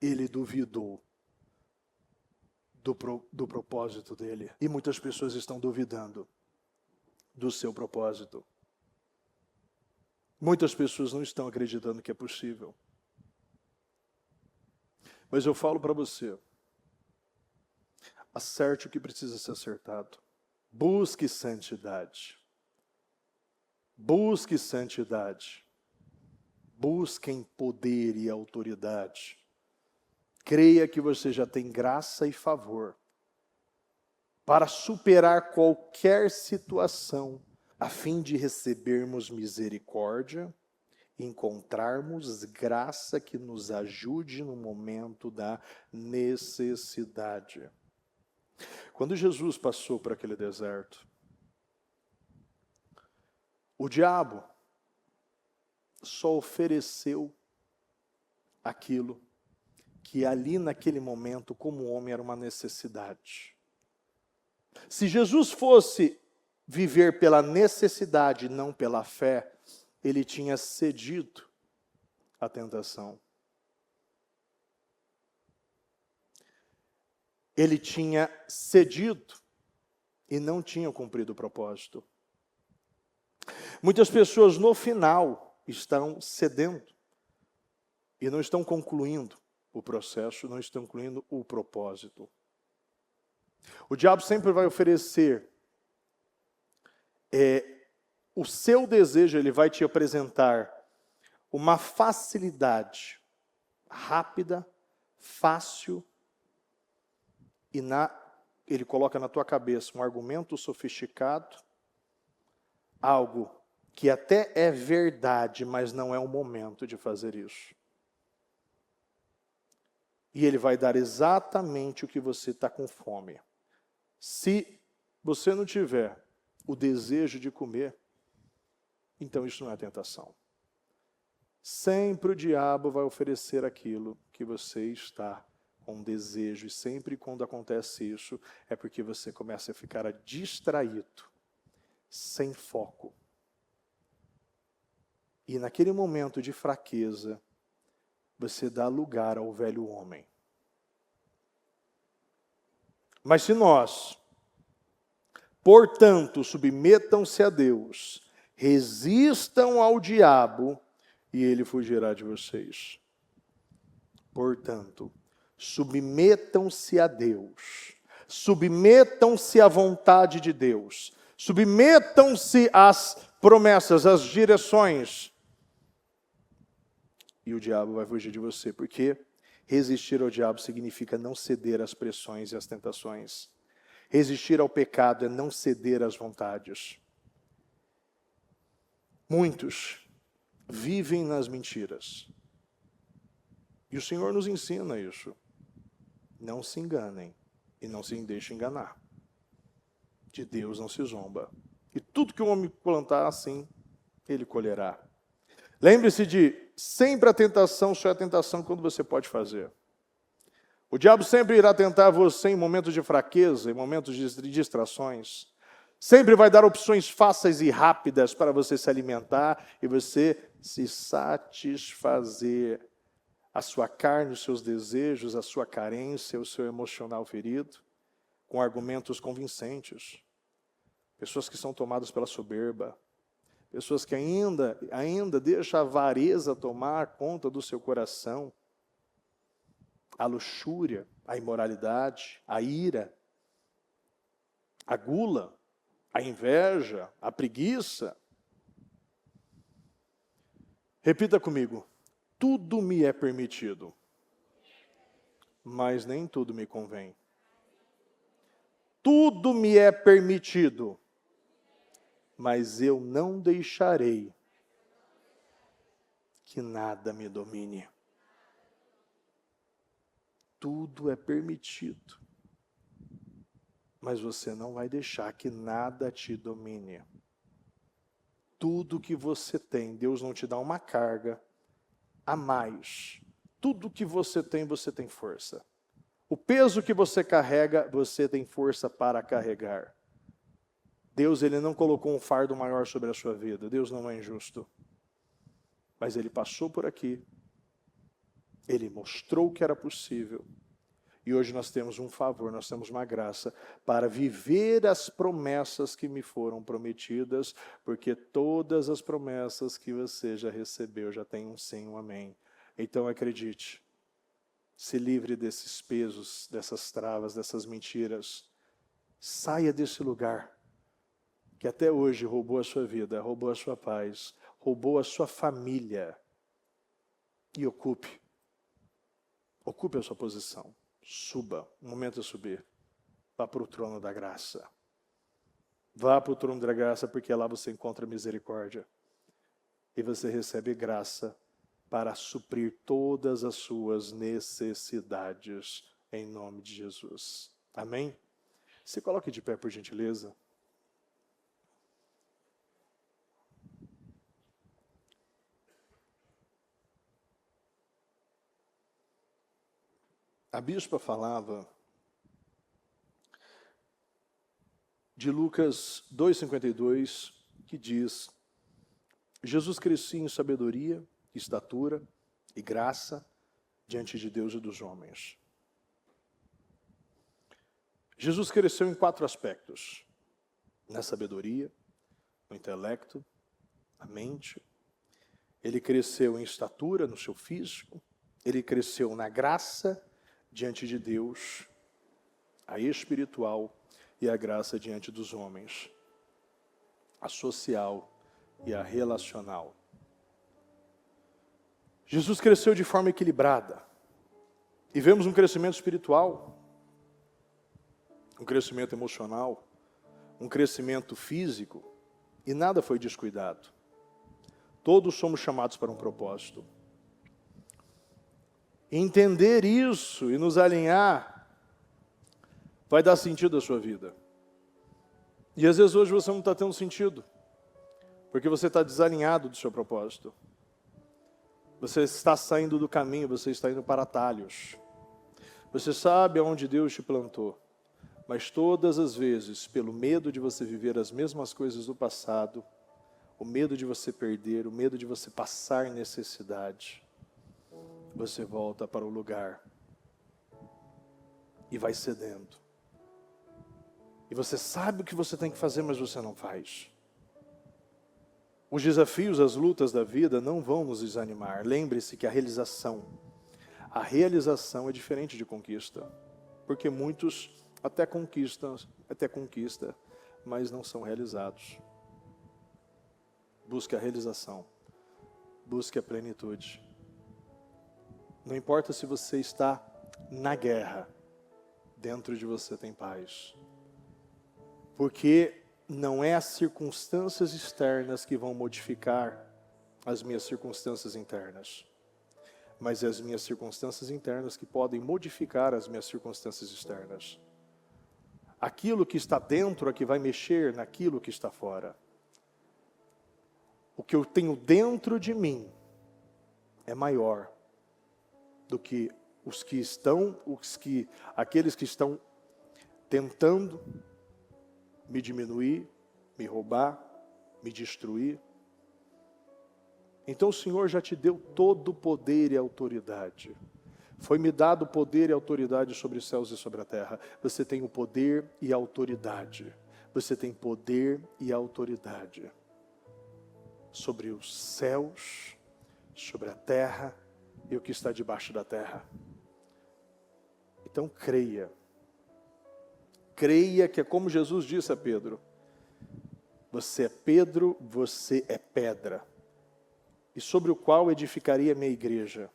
ele duvidou do propósito dele. E muitas pessoas estão duvidando do seu propósito. Muitas pessoas não estão acreditando que é possível. Mas eu falo para você, acerte o que precisa ser acertado. Busque santidade. Busque santidade. Busquem poder e autoridade. Creia que você já tem graça e favor para superar qualquer situação, a fim de recebermos misericórdia e encontrarmos graça que nos ajude no momento da necessidade. Quando Jesus passou por aquele deserto, o diabo só ofereceu aquilo que ali naquele momento, como homem, era uma necessidade. Se Jesus fosse viver pela necessidade, não pela fé, ele tinha cedido à tentação. Ele tinha cedido e não tinha cumprido o propósito. Muitas pessoas no final estão cedendo e não estão concluindo o processo, não estão concluindo o propósito. O diabo sempre vai oferecer o seu desejo, ele vai te apresentar uma facilidade rápida, fácil, e ele coloca na tua cabeça um argumento sofisticado, algo que até é verdade, mas não é o momento de fazer isso. E ele vai dar exatamente o que você está com fome. Se você não tiver o desejo de comer, então isso não é tentação. Sempre o diabo vai oferecer aquilo que você está com desejo. E sempre quando acontece isso, é porque você começa a ficar distraído, sem foco. E naquele momento de fraqueza, você dá lugar ao velho homem. Mas se nós, portanto, submetam-se a Deus, resistam ao diabo, e ele fugirá de vocês. Portanto, submetam-se a Deus, submetam-se à vontade de Deus, submetam-se às promessas, às direções, e o diabo vai fugir de você, porque resistir ao diabo significa não ceder às pressões e às tentações. Resistir ao pecado é não ceder às vontades. Muitos vivem nas mentiras. E o Senhor nos ensina isso. Não se enganem e não se deixem enganar. De Deus não se zomba. E tudo que o homem plantar assim, ele colherá. Lembre-se de sempre a tentação só é a tentação quando você pode fazer. O diabo sempre irá tentar você em momentos de fraqueza, em momentos de distrações. Sempre vai dar opções fáceis e rápidas para você se alimentar e você se satisfazer. A sua carne, os seus desejos, a sua carência, o seu emocional ferido, com argumentos convincentes. Pessoas que são tomadas pela soberba. Pessoas que ainda deixam a avareza tomar conta do seu coração. A luxúria, a imoralidade, a ira, a gula, a inveja, a preguiça. Repita comigo. Tudo me é permitido, mas nem tudo me convém. tudo me é permitido, mas eu não deixarei que nada me domine. Tudo é permitido, mas você não vai deixar que nada te domine. Tudo que você tem, Deus não te dá uma carga a mais. Tudo que você tem força. O peso que você carrega, você tem força para carregar. Deus, Ele não colocou um fardo maior sobre a sua vida. Deus não é injusto. Mas Ele passou por aqui. Ele mostrou que era possível. E hoje nós temos um favor, nós temos uma graça para viver as promessas que me foram prometidas, porque todas as promessas que você já recebeu já tem um sim, um amém. Então acredite, se livre desses pesos, dessas travas, dessas mentiras. Saia desse lugar que até hoje roubou a sua vida, roubou a sua paz, roubou a sua família. E ocupe a sua posição. Suba, o momento é subir. Vá para o trono da graça. Vá para o trono da graça, porque lá você encontra misericórdia. E você recebe graça para suprir todas as suas necessidades, em nome de Jesus. Amém? Se coloque de pé, por gentileza. A bispa falava de Lucas 2,52, que diz: Jesus crescia em sabedoria, estatura e graça diante de Deus e dos homens. Jesus cresceu em 4 aspectos: na sabedoria, no intelecto, na mente. Ele cresceu em estatura, no seu físico. Ele cresceu na graça diante de Deus, a espiritual e a graça diante dos homens, a social e a relacional. Jesus cresceu de forma equilibrada. E vemos um crescimento espiritual, um crescimento emocional, um crescimento físico, e nada foi descuidado. Todos somos chamados para um propósito. Entender isso e nos alinhar vai dar sentido à sua vida. E às vezes hoje você não está tendo sentido, porque você está desalinhado do seu propósito. Você está saindo do caminho, você está indo para atalhos. Você sabe aonde Deus te plantou, mas todas as vezes, pelo medo de você viver as mesmas coisas do passado, o medo de você perder, o medo de você passar necessidade, você volta para o lugar e vai cedendo. E você sabe o que você tem que fazer, mas você não faz. Os desafios, as lutas da vida não vão nos desanimar. Lembre-se que a realização é diferente de conquista. Porque muitos até conquista, mas não são realizados. Busque a realização. Busque a plenitude. Não importa se você está na guerra, dentro de você tem paz. Porque não é as circunstâncias externas que vão modificar as minhas circunstâncias internas, mas é as minhas circunstâncias internas que podem modificar as minhas circunstâncias externas. Aquilo que está dentro é que vai mexer naquilo que está fora. O que eu tenho dentro de mim é maior do que aqueles que estão tentando me diminuir, me roubar, me destruir. Então o Senhor já te deu todo o poder e autoridade. Foi-me dado poder e autoridade sobre os céus e sobre a terra. Você tem o poder e a autoridade. Você tem poder e autoridade sobre os céus, sobre a terra e o que está debaixo da terra. Então creia. Creia que é como Jesus disse a Pedro: você é Pedro, você é pedra, e sobre o qual edificaria a minha igreja.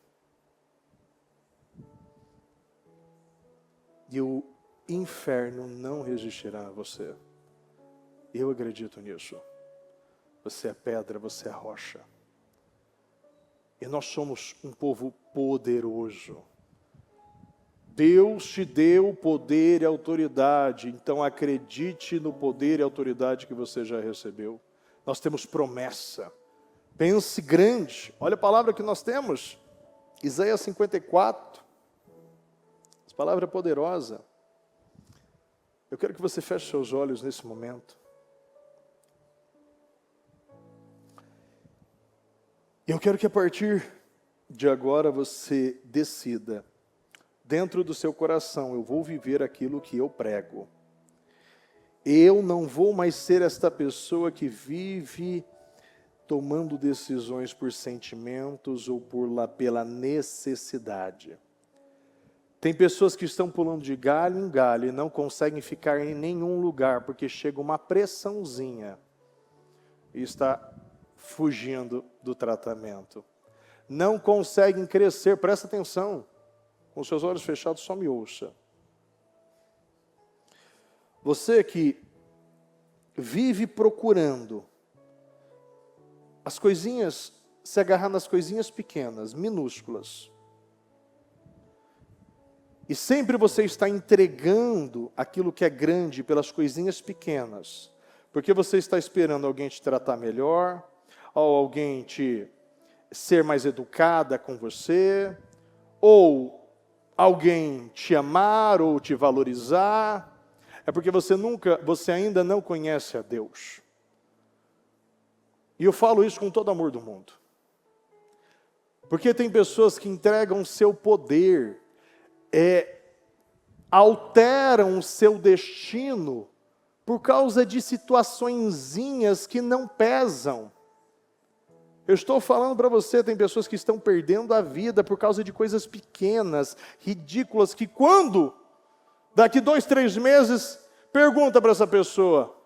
E inferno não resistirá a você. Eu acredito nisso. Você é pedra, você é rocha. E nós somos um povo poderoso. Deus te deu poder e autoridade, então acredite no poder e autoridade que você já recebeu. Nós temos promessa. Pense grande. Olha a palavra que nós temos. Isaías 54. Essa palavra é poderosa. Eu quero que você feche seus olhos nesse momento. Eu quero que a partir de agora você decida, dentro do seu coração, eu vou viver aquilo que eu prego. Eu não vou mais ser esta pessoa que vive tomando decisões por sentimentos ou pela necessidade. Tem pessoas que estão pulando de galho em galho e não conseguem ficar em nenhum lugar, porque chega uma pressãozinha e está fugindo do tratamento. Não conseguem crescer, presta atenção, com seus olhos fechados, só me ouça. Você que vive procurando as coisinhas, se agarrar nas coisinhas pequenas, minúsculas, e sempre você está entregando aquilo que é grande pelas coisinhas pequenas, porque você está esperando alguém te tratar melhor, ou alguém te ser mais educada com você, ou alguém te amar ou te valorizar, é porque você ainda não conhece a Deus. E eu falo isso com todo amor do mundo. Porque tem pessoas que entregam seu poder, alteram o seu destino por causa de situaçõezinhas que não pesam. Eu estou falando para você, tem pessoas que estão perdendo a vida por causa de coisas pequenas, ridículas, que quando, daqui 2, 3 meses, pergunta para essa pessoa,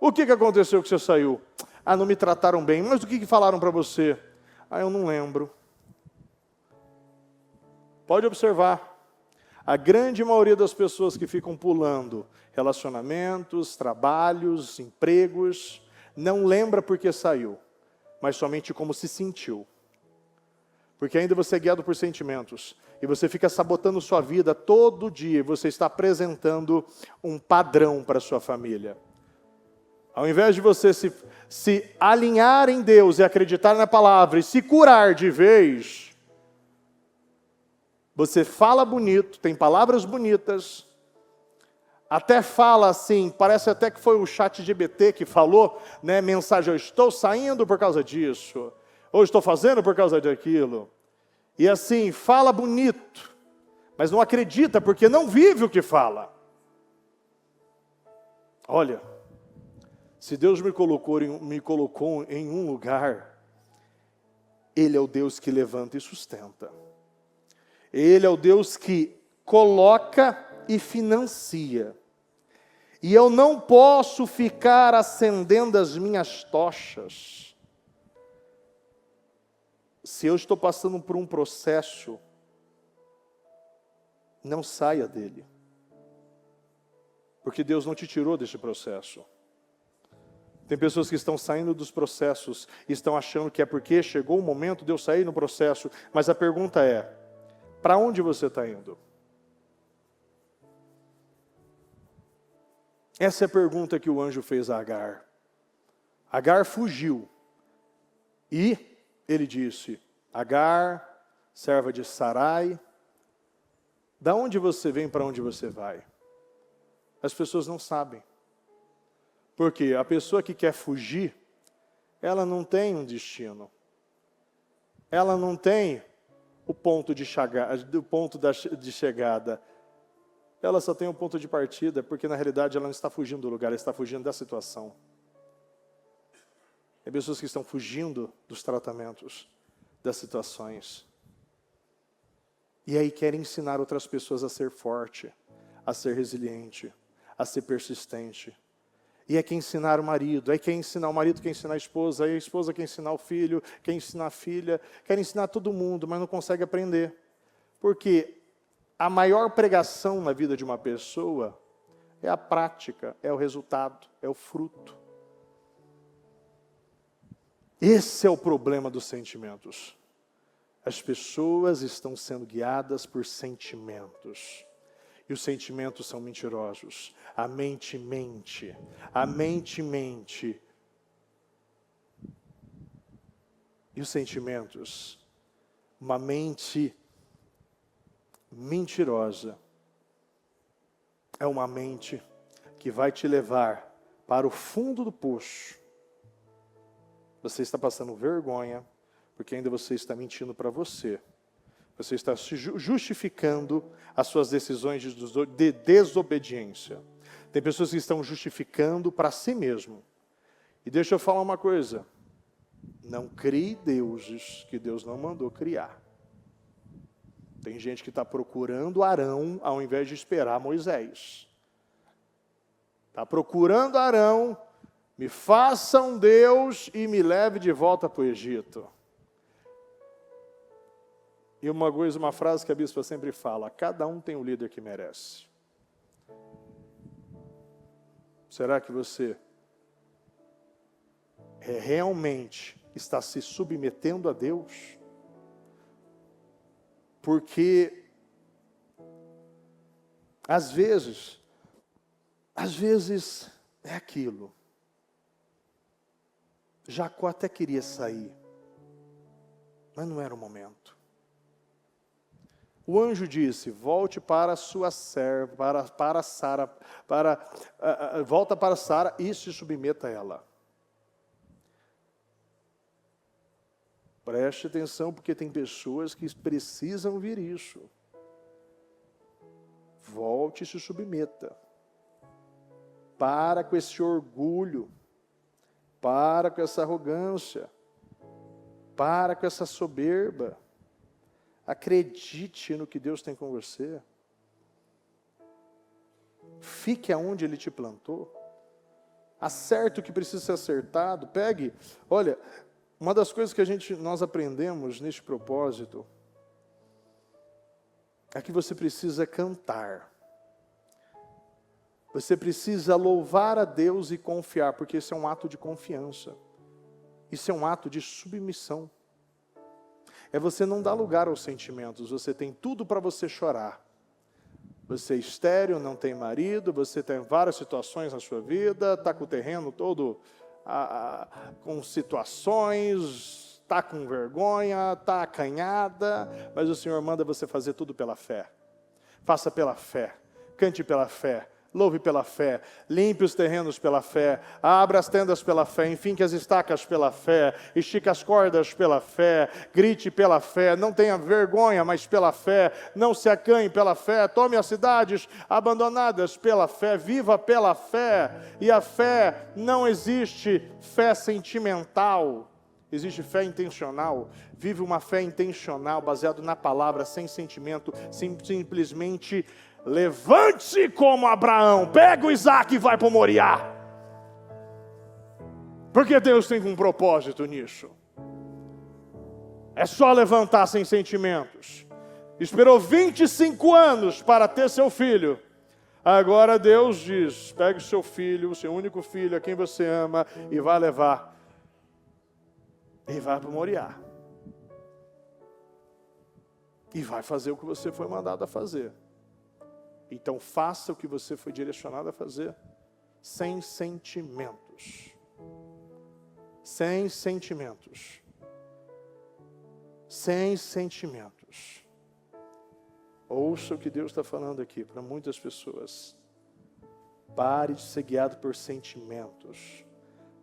o que aconteceu que você saiu? Ah, não me trataram bem, mas o que falaram para você? Ah, eu não lembro. Pode observar, a grande maioria das pessoas que ficam pulando relacionamentos, trabalhos, empregos, não lembra porque saiu, mas somente como se sentiu. Porque ainda você é guiado por sentimentos, e você fica sabotando sua vida todo dia, e você está apresentando um padrão para sua família. Ao invés de você se alinhar em Deus e acreditar na palavra, e se curar de vez, você fala bonito, tem palavras bonitas, até fala assim, parece até que foi o ChatGPT que falou, né, mensagem, eu estou saindo por causa disso, ou estou fazendo por causa daquilo. E assim, fala bonito, mas não acredita porque não vive o que fala. Olha, se Deus me colocou em um lugar, Ele é o Deus que levanta e sustenta. Ele é o Deus que coloca e financia. E eu não posso ficar acendendo as minhas tochas. Se eu estou passando por um processo, não saia dele. Porque Deus não te tirou desse processo. Tem pessoas que estão saindo dos processos e estão achando que é porque chegou o momento de eu sair no processo. Mas a pergunta é, para onde você está indo? Essa é a pergunta que o anjo fez a Agar. Agar fugiu. E ele disse, Agar, serva de Sarai, da onde você vem, para onde você vai? As pessoas não sabem. Porque a pessoa que quer fugir, ela não tem um destino. Ela não tem o ponto de chegada. Ela só tem um ponto de partida, porque na realidade ela não está fugindo do lugar, ela está fugindo da situação. Tem pessoas que estão fugindo dos tratamentos, das situações. E aí querem ensinar outras pessoas a ser forte, a ser resiliente, a ser persistente. E é quem ensinar o marido, é quem ensinar o marido, quem ensinar a esposa quem ensinar o filho, quem ensinar a filha, quer ensinar todo mundo, mas não consegue aprender. Porque a maior pregação na vida de uma pessoa é a prática, é o resultado, é o fruto. Esse é o problema dos sentimentos. As pessoas estão sendo guiadas por sentimentos. E os sentimentos são mentirosos. A mente mente. A mente mente. E os sentimentos? Uma mente mentirosa é uma mente que vai te levar para o fundo do poço. Você está passando vergonha, porque ainda você está mentindo para você. Você está justificando as suas decisões de desobediência. Tem pessoas que estão justificando para si mesmo. E deixa eu falar uma coisa. Não crie deuses que Deus não mandou criar. Tem gente que está procurando Arão ao invés de esperar Moisés. Está procurando Arão, me faça um Deus e me leve de volta para o Egito. E uma frase que a bispa sempre fala, cada um tem o líder que merece. Será que você realmente está se submetendo a Deus? Porque, às vezes é aquilo. Jacó até queria sair, mas não era o momento. O anjo disse, volte para a sua serva, para Sara, volta para Sara e se submeta a ela. Preste atenção, porque tem pessoas que precisam ouvir isso. Volte e se submeta. Para com esse orgulho. Para com essa arrogância. Para com essa soberba. Acredite no que Deus tem com você. Fique aonde Ele te plantou. Acerte o que precisa ser acertado. Pegue, olha, uma das coisas que nós aprendemos neste propósito é que você precisa cantar. Você precisa louvar a Deus e confiar, porque isso é um ato de confiança. Isso é um ato de submissão. É você não dar lugar aos sentimentos. Você tem tudo para você chorar. Você é estéril, não tem marido, você tem várias situações na sua vida, está com o terreno todo com situações, está com vergonha, está acanhada, mas o Senhor manda você fazer tudo pela fé. Faça pela fé, cante pela fé, louve pela fé, limpe os terrenos pela fé, abra as tendas pela fé, enfinque as estacas pela fé, estique as cordas pela fé, grite pela fé, não tenha vergonha, mas pela fé, não se acanhe pela fé, tome as cidades abandonadas pela fé, viva pela fé. E a fé não existe fé sentimental, existe fé intencional. Vive uma fé intencional, baseado na palavra, sem sentimento, simplesmente levante-se como Abraão, pega o Isaac e vai para o Moriá. Porque Deus tem um propósito nisso. É só levantar sem sentimentos. Esperou 25 anos para ter seu filho. Agora Deus diz, pegue o seu filho, o seu único filho, a quem você ama, e vai levar. E vai para o Moriá. E vai fazer o que você foi mandado a fazer. Então faça o que você foi direcionado a fazer, sem sentimentos. Sem sentimentos. Sem sentimentos. Ouça o que Deus está falando aqui para muitas pessoas. Pare de ser guiado por sentimentos.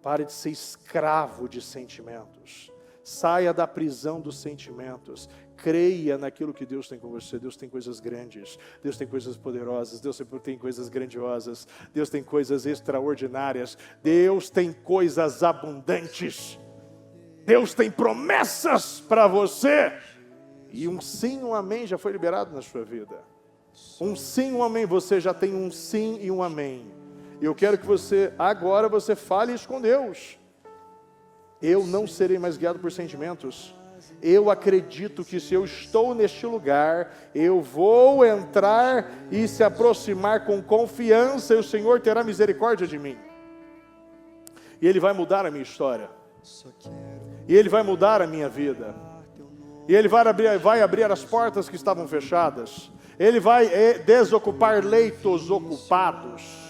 Pare de ser escravo de sentimentos. Saia da prisão dos sentimentos. Creia naquilo que Deus tem com você. Deus tem coisas grandes. Deus tem coisas poderosas. Deus tem coisas grandiosas. Deus tem coisas extraordinárias. Deus tem coisas abundantes. Deus tem promessas para você. E um sim, um amém já foi liberado na sua vida. Um sim, um amém. Você já tem um sim e um amém. E eu quero que agora você fale isso com Deus. Eu não serei mais guiado por sentimentos. eu acredito que se eu estou neste lugar, eu vou entrar e se aproximar com confiança, e o Senhor terá misericórdia de mim. E Ele vai mudar a minha história. E Ele vai mudar a minha vida. E Ele vai abrir as portas que estavam fechadas. Ele vai desocupar leitos ocupados.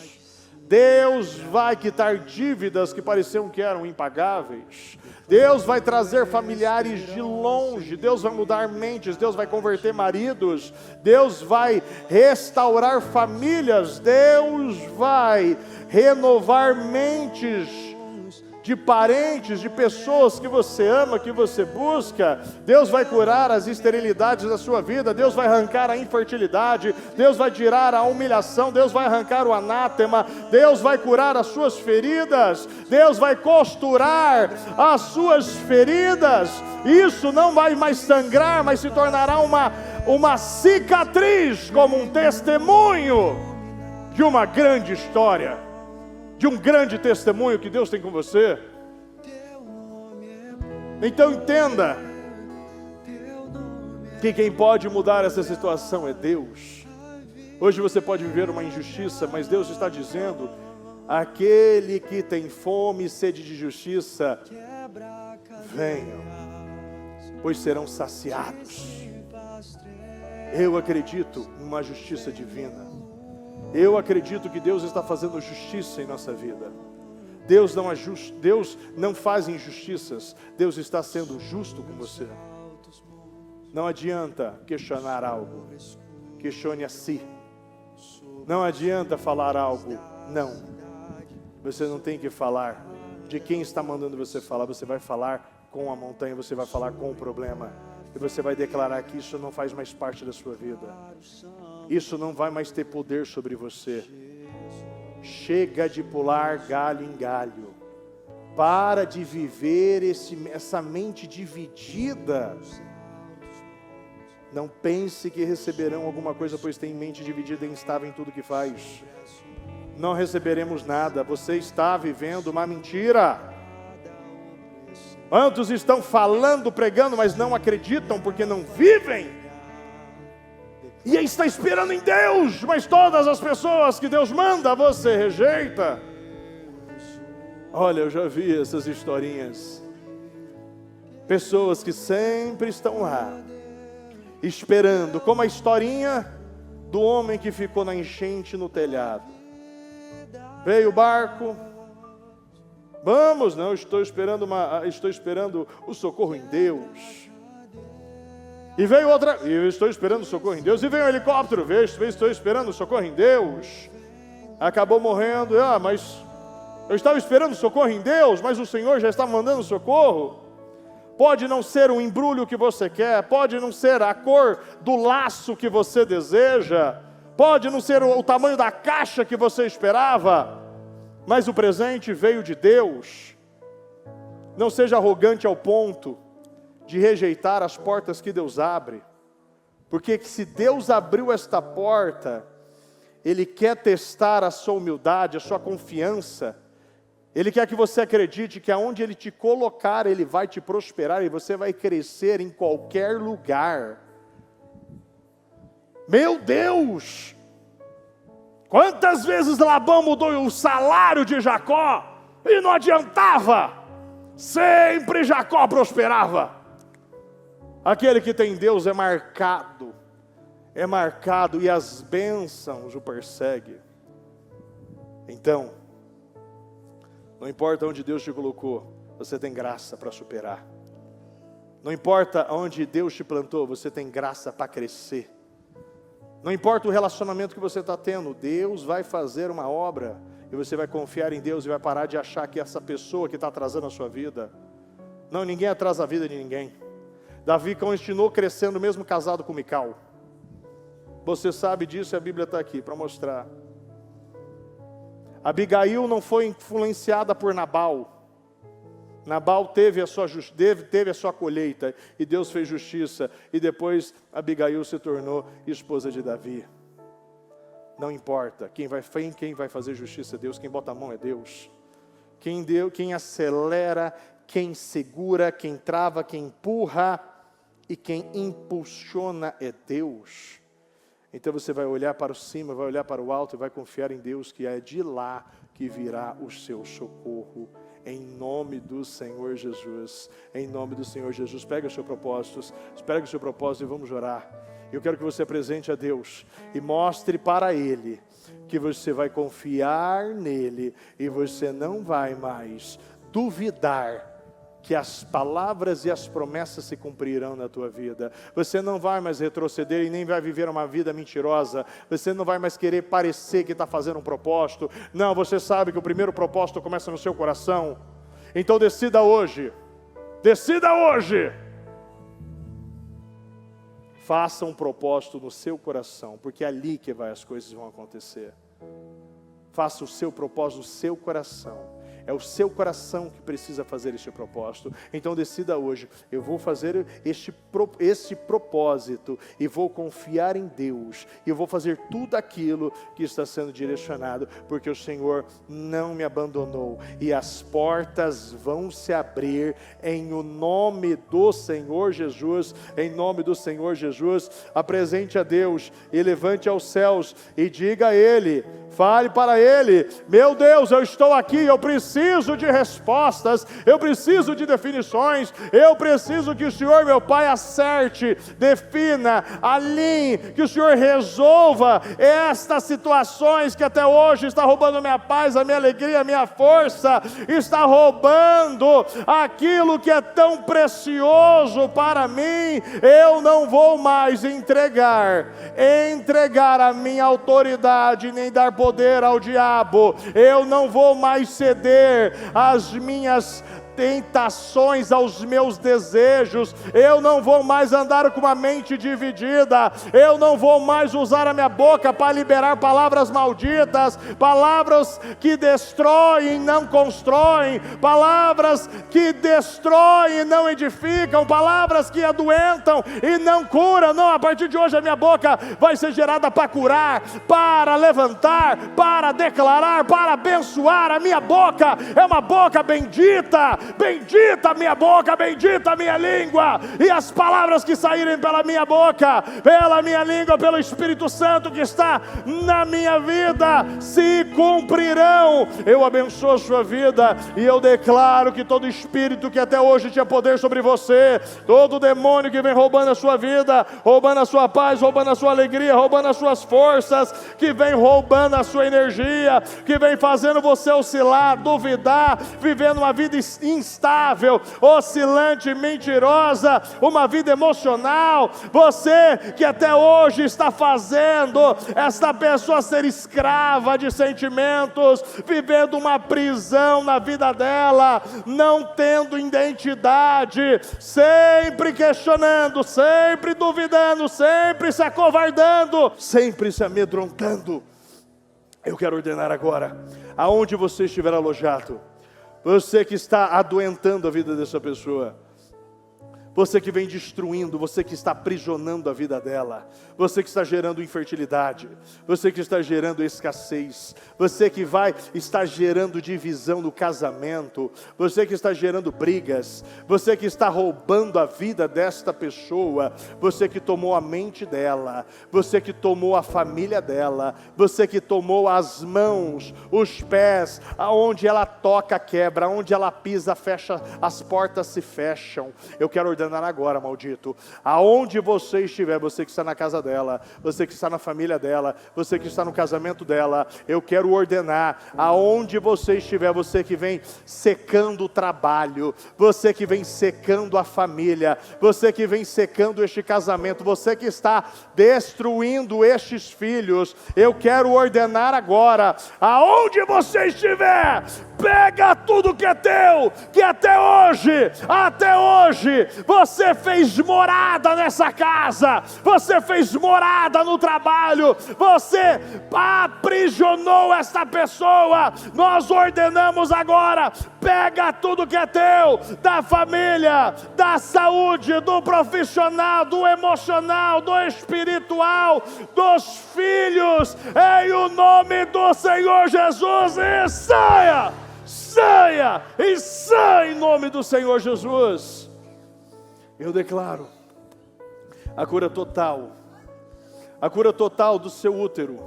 Deus vai quitar dívidas que pareciam que eram impagáveis. Deus vai trazer familiares de longe. Deus vai mudar mentes. Deus vai converter maridos. Deus vai restaurar famílias. Deus vai renovar mentes de parentes, de pessoas que você ama, que você busca. Deus vai curar as esterilidades da sua vida. Deus vai arrancar a infertilidade. Deus vai tirar a humilhação. Deus vai arrancar o anátema. Deus vai curar as suas feridas. Deus vai costurar as suas feridas. Isso não vai mais sangrar, mas se tornará uma cicatriz, como um testemunho de uma grande história, de um grande testemunho que Deus tem com você. Então entenda que quem pode mudar essa situação é Deus. Hoje você pode viver uma injustiça, mas Deus está dizendo: aquele que tem fome e sede de justiça, venham, pois serão saciados. Eu acredito em uma justiça divina. Eu acredito que Deus está fazendo justiça em nossa vida. Deus não faz injustiças. Deus está sendo justo com você. Não adianta questionar algo. Questione a si. Não adianta falar algo. Não. Você não tem que falar de quem está mandando você falar. Você vai falar com a montanha. Você vai falar com o problema. E você vai declarar que isso não faz mais parte da sua vida. Isso não vai mais ter poder sobre você. Chega de pular galho em galho. Para de viver essa mente dividida. Não pense que receberão alguma coisa, pois tem mente dividida e instável em tudo que faz. Não receberemos nada. Você está vivendo uma mentira. Quantos estão falando, pregando, mas não acreditam porque não vivem? E aí está esperando em Deus, mas todas as pessoas que Deus manda, você rejeita. Olha, eu já vi essas historinhas. Pessoas que sempre estão lá, esperando, como a historinha do homem que ficou na enchente no telhado. Veio o barco. Vamos, não, estou esperando o socorro em Deus. E veio outra, eu estou esperando o socorro em Deus. E veio um helicóptero, estou esperando o socorro em Deus. Acabou morrendo. Mas eu estava esperando o socorro em Deus, mas o Senhor já está mandando socorro. Pode não ser o embrulho que você quer, pode não ser a cor do laço que você deseja, pode não ser o tamanho da caixa que você esperava, mas o presente veio de Deus. Não seja arrogante ao ponto de rejeitar as portas que Deus abre, porque se Deus abriu esta porta, Ele quer testar a sua humildade, a sua confiança. Ele quer que você acredite que aonde Ele te colocar, Ele vai te prosperar e você vai crescer em qualquer lugar. Meu Deus! Quantas vezes Labão mudou o salário de Jacó e não adiantava? Sempre Jacó prosperava. Aquele que tem Deus é marcado e as bênçãos o perseguem. Então, não importa onde Deus te colocou, você tem graça para superar. Não importa onde Deus te plantou, você tem graça para crescer. Não importa o relacionamento que você está tendo, Deus vai fazer uma obra e você vai confiar em Deus e vai parar de achar que essa pessoa que está atrasando a sua vida. Não, ninguém atrasa a vida de ninguém. Davi continuou crescendo mesmo casado com Mical. Você sabe disso e a Bíblia está aqui para mostrar. Abigail não foi influenciada por Nabal. Nabal teve a sua colheita e Deus fez justiça. E depois Abigail se tornou esposa de Davi. Não importa, quem vai fazer justiça é Deus, quem bota a mão é Deus. Quem acelera, quem segura, quem trava, quem empurra e quem impulsiona é Deus, então você vai olhar para o cima, vai olhar para o alto e vai confiar em Deus, que é de lá que virá o seu socorro. Em nome do Senhor Jesus. Em nome do Senhor Jesus. Pega os seus propósitos. Pega o seu propósito e vamos orar. Eu quero que você apresente a Deus e mostre para Ele que você vai confiar nele e você não vai mais duvidar que as palavras e as promessas se cumprirão na tua vida. Você não vai mais retroceder e nem vai viver uma vida mentirosa. Você não vai mais querer parecer que está fazendo um propósito. Não, você sabe que o primeiro propósito começa no seu coração. Então decida hoje. Decida hoje. Faça um propósito no seu coração, porque é ali que as coisas vão acontecer. Faça o seu propósito no seu coração. É o seu coração que precisa fazer este propósito. Então decida hoje, eu vou fazer este propósito e vou confiar em Deus. E eu vou fazer tudo aquilo que está sendo direcionado, porque o Senhor não me abandonou. E as portas vão se abrir em o nome do Senhor Jesus. Em nome do Senhor Jesus, apresente a Deus e levante aos céus e diga a Ele, fale para Ele, meu Deus, eu estou aqui, eu preciso de respostas, eu preciso de definições, eu preciso que o Senhor, meu Pai, acerte, defina, alinhe, que o Senhor resolva estas situações que até hoje está roubando a minha paz, a minha alegria, a minha força, está roubando aquilo que é tão precioso para mim. Eu não vou mais entregar a minha autoridade, nem dar poder ao diabo. Eu não vou mais ceder às minhas tentações, aos meus desejos. Eu não vou mais andar com uma mente dividida. Eu não vou mais usar a minha boca para liberar palavras malditas, palavras que destroem, não constroem, palavras que destroem e não edificam, palavras que adoentam e não curam. Não, a partir de hoje a minha boca vai ser gerada para curar, para levantar, para declarar, para abençoar. A minha boca é uma boca bendita. Bendita a minha boca, bendita a minha língua, e as palavras que saírem pela minha boca, pela minha língua, pelo Espírito Santo que está na minha vida, se cumprirão. Eu abençoo a sua vida, e eu declaro que todo espírito que até hoje tinha poder sobre você, todo demônio que vem roubando a sua vida, roubando a sua paz, roubando a sua alegria, roubando as suas forças, que vem roubando a sua energia, que vem fazendo você oscilar, duvidar, vivendo uma vida instável, oscilante, mentirosa, uma vida emocional. Você que até hoje está fazendo esta pessoa ser escrava de sentimentos, vivendo uma prisão na vida dela, não tendo identidade, sempre questionando, sempre duvidando, sempre se acovardando, sempre se amedrontando. Eu quero ordenar agora, aonde você estiver alojado, você que está adoentando a vida dessa pessoa, você que vem destruindo, você que está aprisionando a vida dela, você que está gerando infertilidade, você que está gerando escassez, você que está gerando divisão no casamento, você que está gerando brigas, você que está roubando a vida desta pessoa, você que tomou a mente dela, você que tomou a família dela, você que tomou as mãos, os pés, aonde ela toca quebra, aonde ela pisa fecha, as portas se fecham. Eu quero ordenar agora, maldito, aonde você estiver, você que está na casa dela, você que está na família dela, você que está no casamento dela, eu quero ordenar, aonde você estiver, você que vem secando o trabalho, você que vem secando a família, você que vem secando este casamento, você que está destruindo estes filhos, eu quero ordenar agora, aonde você estiver, pega tudo que é teu, que até hoje você fez morada nessa casa, você fez morada no trabalho, você aprisionou esta pessoa. Nós ordenamos agora, pega tudo que é teu, da família, da saúde, do profissional, do emocional, do espiritual, dos filhos, em o nome do Senhor Jesus, e saia em nome do Senhor Jesus. Eu declaro A cura total. A cura total do seu útero.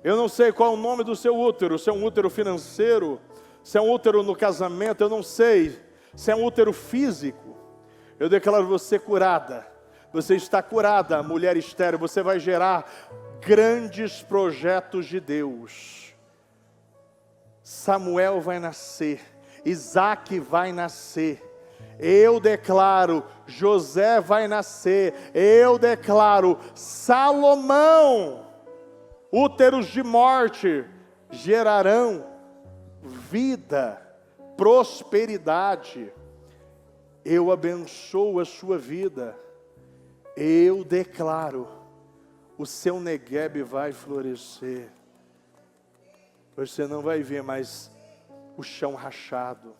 Eu não sei qual é o nome do seu útero, se é um útero financeiro, se é um útero no casamento, eu não sei, se é um útero físico. Eu declaro você curada. Você está curada, mulher estéril. Você vai gerar grandes projetos de Deus. Samuel vai nascer. Isaac vai nascer. Eu declaro, José vai nascer. Eu declaro, Salomão, úteros de morte gerarão vida, prosperidade. Eu abençoo a sua vida. Eu declaro, o seu Negueb vai florescer. Você não vai ver mais o chão rachado.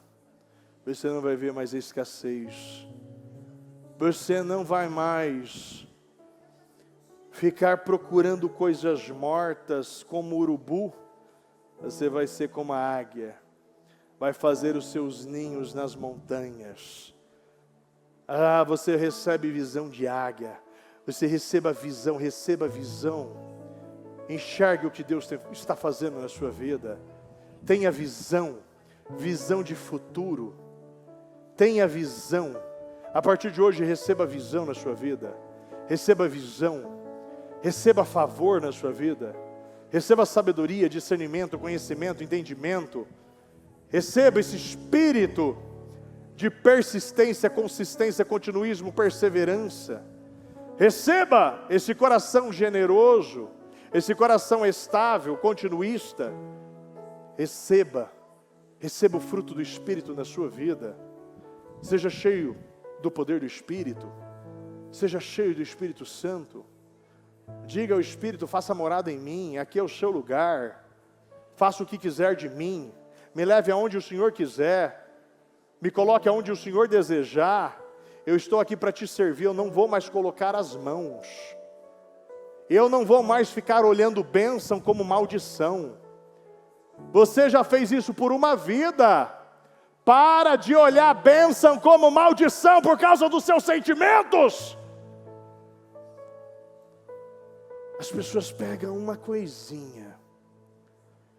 Você não vai ver mais a escassez. Você não vai mais ficar procurando coisas mortas como o urubu. Você vai ser como a águia. Vai fazer os seus ninhos nas montanhas. Ah, você recebe visão de águia. Você receba visão, receba visão. Enxergue o que Deus está fazendo na sua vida. Tenha visão, visão de futuro. Tenha visão. A partir de hoje, receba visão na sua vida. Receba visão. Receba favor na sua vida. Receba sabedoria, discernimento, conhecimento, entendimento. Receba esse espírito de persistência, consistência, continuismo, perseverança. Receba esse coração generoso, esse coração estável, continuista. Receba o fruto do Espírito na sua vida. Seja cheio do poder do Espírito. Seja cheio do Espírito Santo. Diga ao Espírito, faça morada em mim, aqui é o seu lugar. Faça o que quiser de mim. Me leve aonde o Senhor quiser. Me coloque aonde o Senhor desejar. Eu estou aqui para te servir, eu não vou mais colocar as mãos. Eu não vou mais ficar olhando bênção como maldição. Você já fez isso por uma vida. Para de olhar a bênção como maldição por causa dos seus sentimentos. As pessoas pegam uma coisinha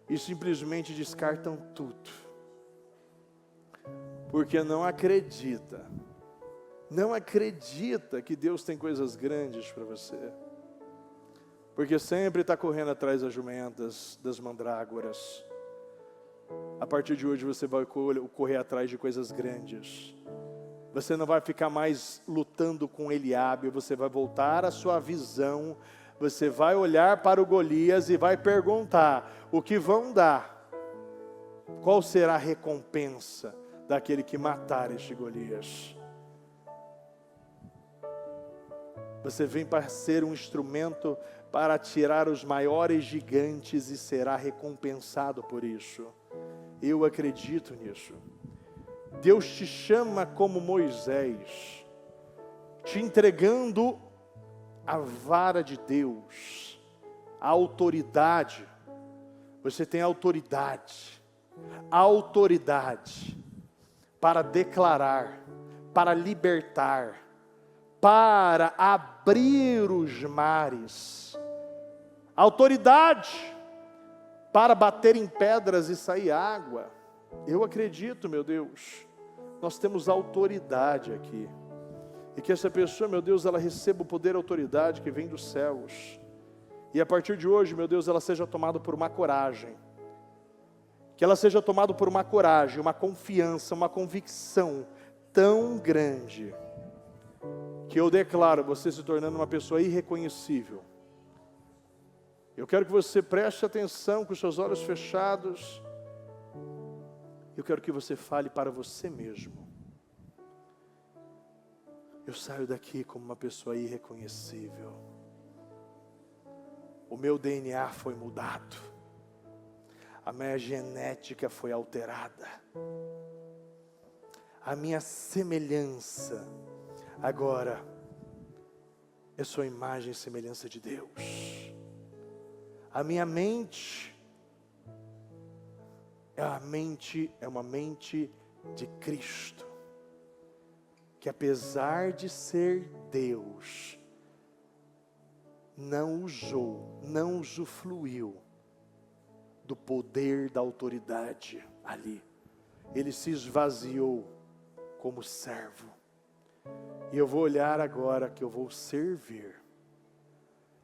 e simplesmente descartam tudo. Porque não acredita que Deus tem coisas grandes para você. Porque sempre está correndo atrás das jumentas, das mandrágoras. A partir de hoje você vai correr atrás de coisas grandes. Você não vai ficar mais lutando com Eliabe, você vai voltar à sua visão. Você vai olhar para o Golias e vai perguntar, o que vão dar? Qual será a recompensa daquele que matar este Golias? Você vem para ser um instrumento para tirar os maiores gigantes e será recompensado por isso. Eu acredito nisso. Deus te chama como Moisés, te entregando a vara de Deus, a autoridade. Você tem autoridade para declarar, para libertar, para abrir os mares, autoridade para bater em pedras e sair água. Eu acredito, meu Deus, nós temos autoridade aqui. E que essa pessoa, meu Deus, ela receba o poder e a autoridade que vem dos céus. E a partir de hoje, meu Deus, ela seja tomada por uma coragem. Que ela seja tomada por uma coragem, uma confiança, uma convicção tão grande, que eu declaro você se tornando uma pessoa irreconhecível. Eu quero que você preste atenção com os seus olhos fechados. Eu quero que você fale para você mesmo. Eu saio daqui como uma pessoa irreconhecível. O meu DNA foi mudado. A minha genética foi alterada. A minha semelhança agora, eu sou imagem e semelhança de Deus. A minha mente é uma mente de Cristo. Que que apesar de ser Deus, não usou, não usufruiu do poder da autoridade ali. Ele se esvaziou como servo. E eu vou olhar agora que eu vou servir.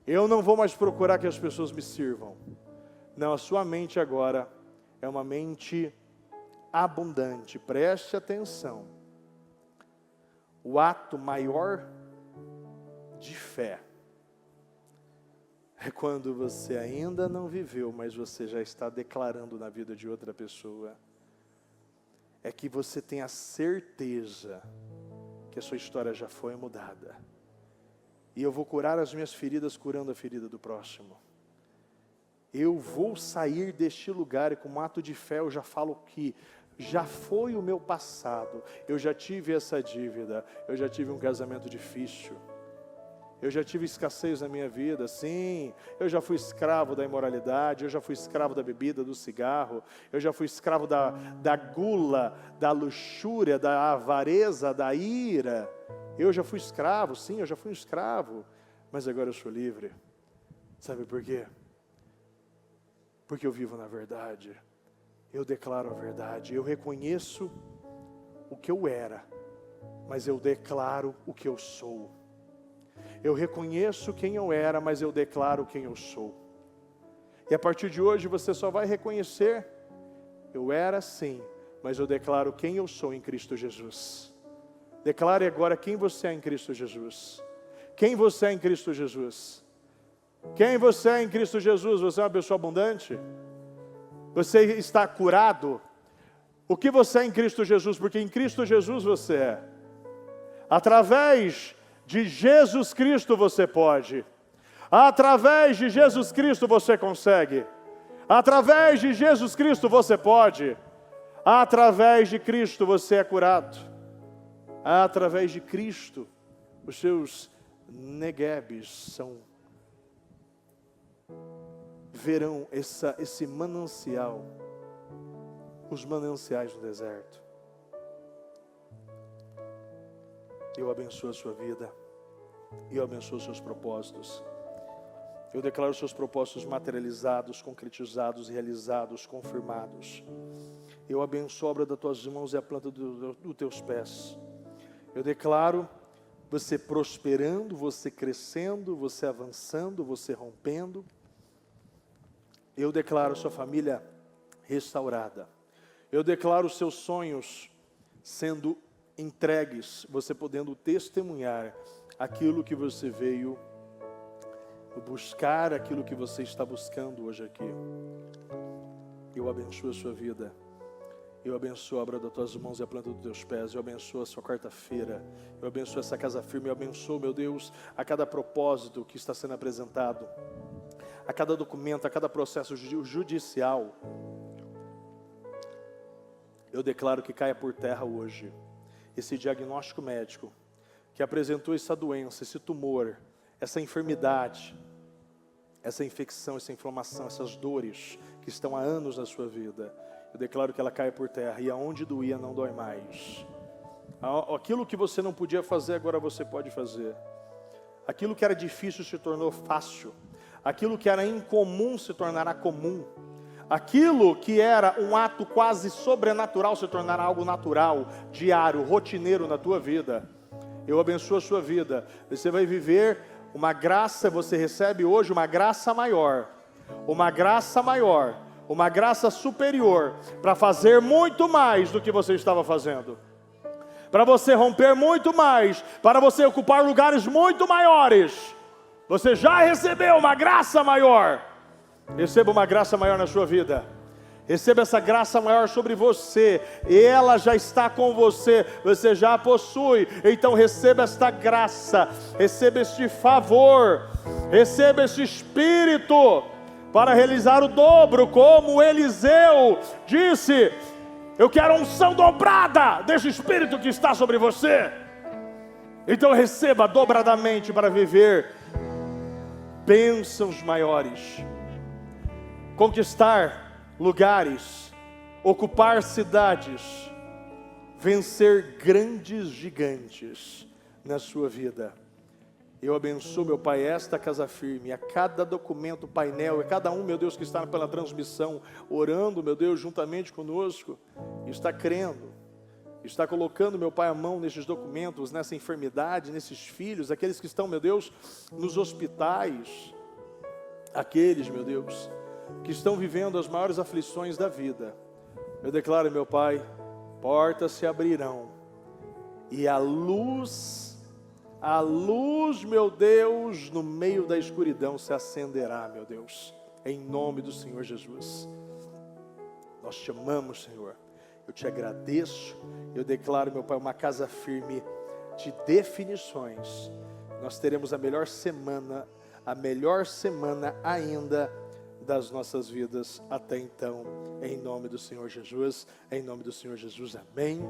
Eu não vou mais procurar que as pessoas me sirvam. Não, a sua mente agora é uma mente abundante. Preste atenção. O ato maior de fé é quando você ainda não viveu, mas você já está declarando na vida de outra pessoa. É que você tem a certeza que a sua história já foi mudada. E eu vou curar as minhas feridas curando a ferida do próximo. Eu vou sair deste lugar e com um ato de fé eu já falo que já foi o meu passado. Eu já tive essa dívida, eu já tive um casamento difícil. Eu já tive escassez na minha vida, sim. Eu já fui escravo da imoralidade, eu já fui escravo da bebida, do cigarro. Eu já fui escravo da gula, da luxúria, da avareza, da ira. Eu já fui escravo, sim, eu já fui escravo. Mas agora eu sou livre. Sabe por quê? Porque eu vivo na verdade. Eu declaro a verdade. Eu reconheço o que eu era, mas eu declaro o que eu sou. Eu reconheço quem eu era, mas eu declaro quem eu sou. E a partir de hoje você só vai reconhecer, eu era sim, mas eu declaro quem eu sou em Cristo Jesus. Declare agora quem você é em Cristo Jesus. Quem você é em Cristo Jesus? Quem você é em Cristo Jesus? Você é uma pessoa abundante? Você está curado? O que você é em Cristo Jesus? Porque em Cristo Jesus você é. Através de Jesus Cristo você pode. Através de Jesus Cristo você consegue. Através de Jesus Cristo você pode. Através de Cristo você é curado. Através de Cristo os seus neguebes verão esse manancial, os mananciais do deserto. Eu abençoo a sua vida. Eu abençoo os seus propósitos. Eu declaro os seus propósitos materializados, concretizados, realizados, confirmados. Eu abençoo a obra das tuas mãos e a planta dos teus pés. Eu declaro você prosperando, você crescendo, você avançando, você rompendo. Eu declaro a sua família restaurada. Eu declaro os seus sonhos sendo entregues, você podendo testemunhar aquilo que você veio buscar, aquilo que você está buscando hoje aqui. Eu abençoo a sua vida. Eu abençoo a obra das tuas mãos e a planta dos teus pés. Eu abençoo a sua quarta-feira. Eu abençoo essa casa firme. Eu abençoo, meu Deus, a cada propósito que está sendo apresentado, a cada documento, a cada processo judicial. Eu declaro que caia por terra hoje esse diagnóstico médico que apresentou essa doença, esse tumor, essa enfermidade, essa infecção, essa inflamação, essas dores que estão há anos na sua vida. Eu declaro que ela caia por terra e aonde doía não dói mais. Aquilo que você não podia fazer, agora você pode fazer. Aquilo que era difícil se tornou fácil. Aquilo que era incomum se tornará comum. Aquilo que era um ato quase sobrenatural se tornará algo natural, diário, rotineiro na tua vida. Eu abençoo a sua vida. Você vai viver uma graça, você recebe hoje uma graça maior. Uma graça maior, uma graça superior, para fazer muito mais do que você estava fazendo. Para você romper muito mais, para você ocupar lugares muito maiores. Você já recebeu uma graça maior. Receba uma graça maior na sua vida. Receba essa graça maior sobre você. Ela já está com você. Você já a possui. Então receba esta graça. Receba este favor. Receba este espírito para realizar o dobro, como Eliseu disse: eu quero a unção dobrada deste espírito que está sobre você. Então receba dobradamente para viver bênçãos maiores, conquistar lugares, ocupar cidades, vencer grandes gigantes na sua vida. Eu abençoo, meu Pai, esta Casa Firme, a cada documento, painel, a cada um, meu Deus, que está pela transmissão, orando, meu Deus, juntamente conosco, está crendo, está colocando, meu Pai, a mão nesses documentos, nessa enfermidade, nesses filhos, aqueles que estão, meu Deus, nos hospitais, aqueles, meu Deus, que estão vivendo as maiores aflições da vida. Eu declaro, meu Pai, portas se abrirão e a luz, meu Deus, no meio da escuridão se acenderá, meu Deus, em nome do Senhor Jesus. Nós te amamos, Senhor. Eu te agradeço. Eu declaro, meu Pai, uma casa firme de definições. Nós teremos a melhor semana ainda das nossas vidas até então, em nome do Senhor Jesus, em nome do Senhor Jesus, amém,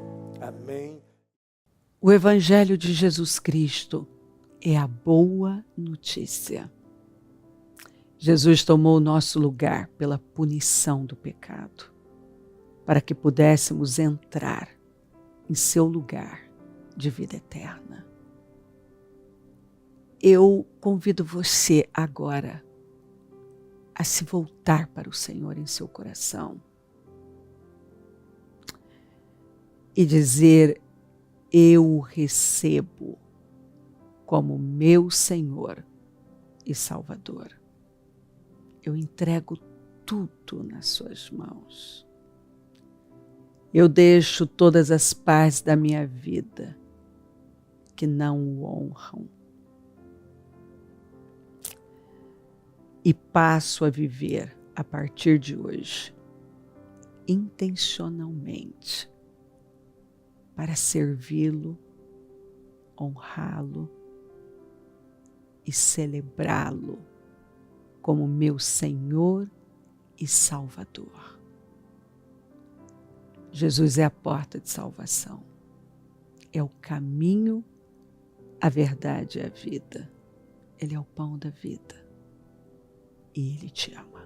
amém. O Evangelho de Jesus Cristo é a boa notícia. Jesus tomou o nosso lugar pela punição do pecado, para que pudéssemos entrar em seu lugar de vida eterna. Eu convido você agora a se voltar para o Senhor em seu coração e dizer: eu o recebo como meu Senhor e Salvador. Eu entrego tudo nas suas mãos. Eu deixo todas as partes da minha vida que não o honram e passo a viver a partir de hoje, intencionalmente, para servi-lo, honrá-lo e celebrá-lo como meu Senhor e Salvador. Jesus é a porta de salvação, é o caminho, a verdade e a vida. Ele é o pão da vida e Ele te ama.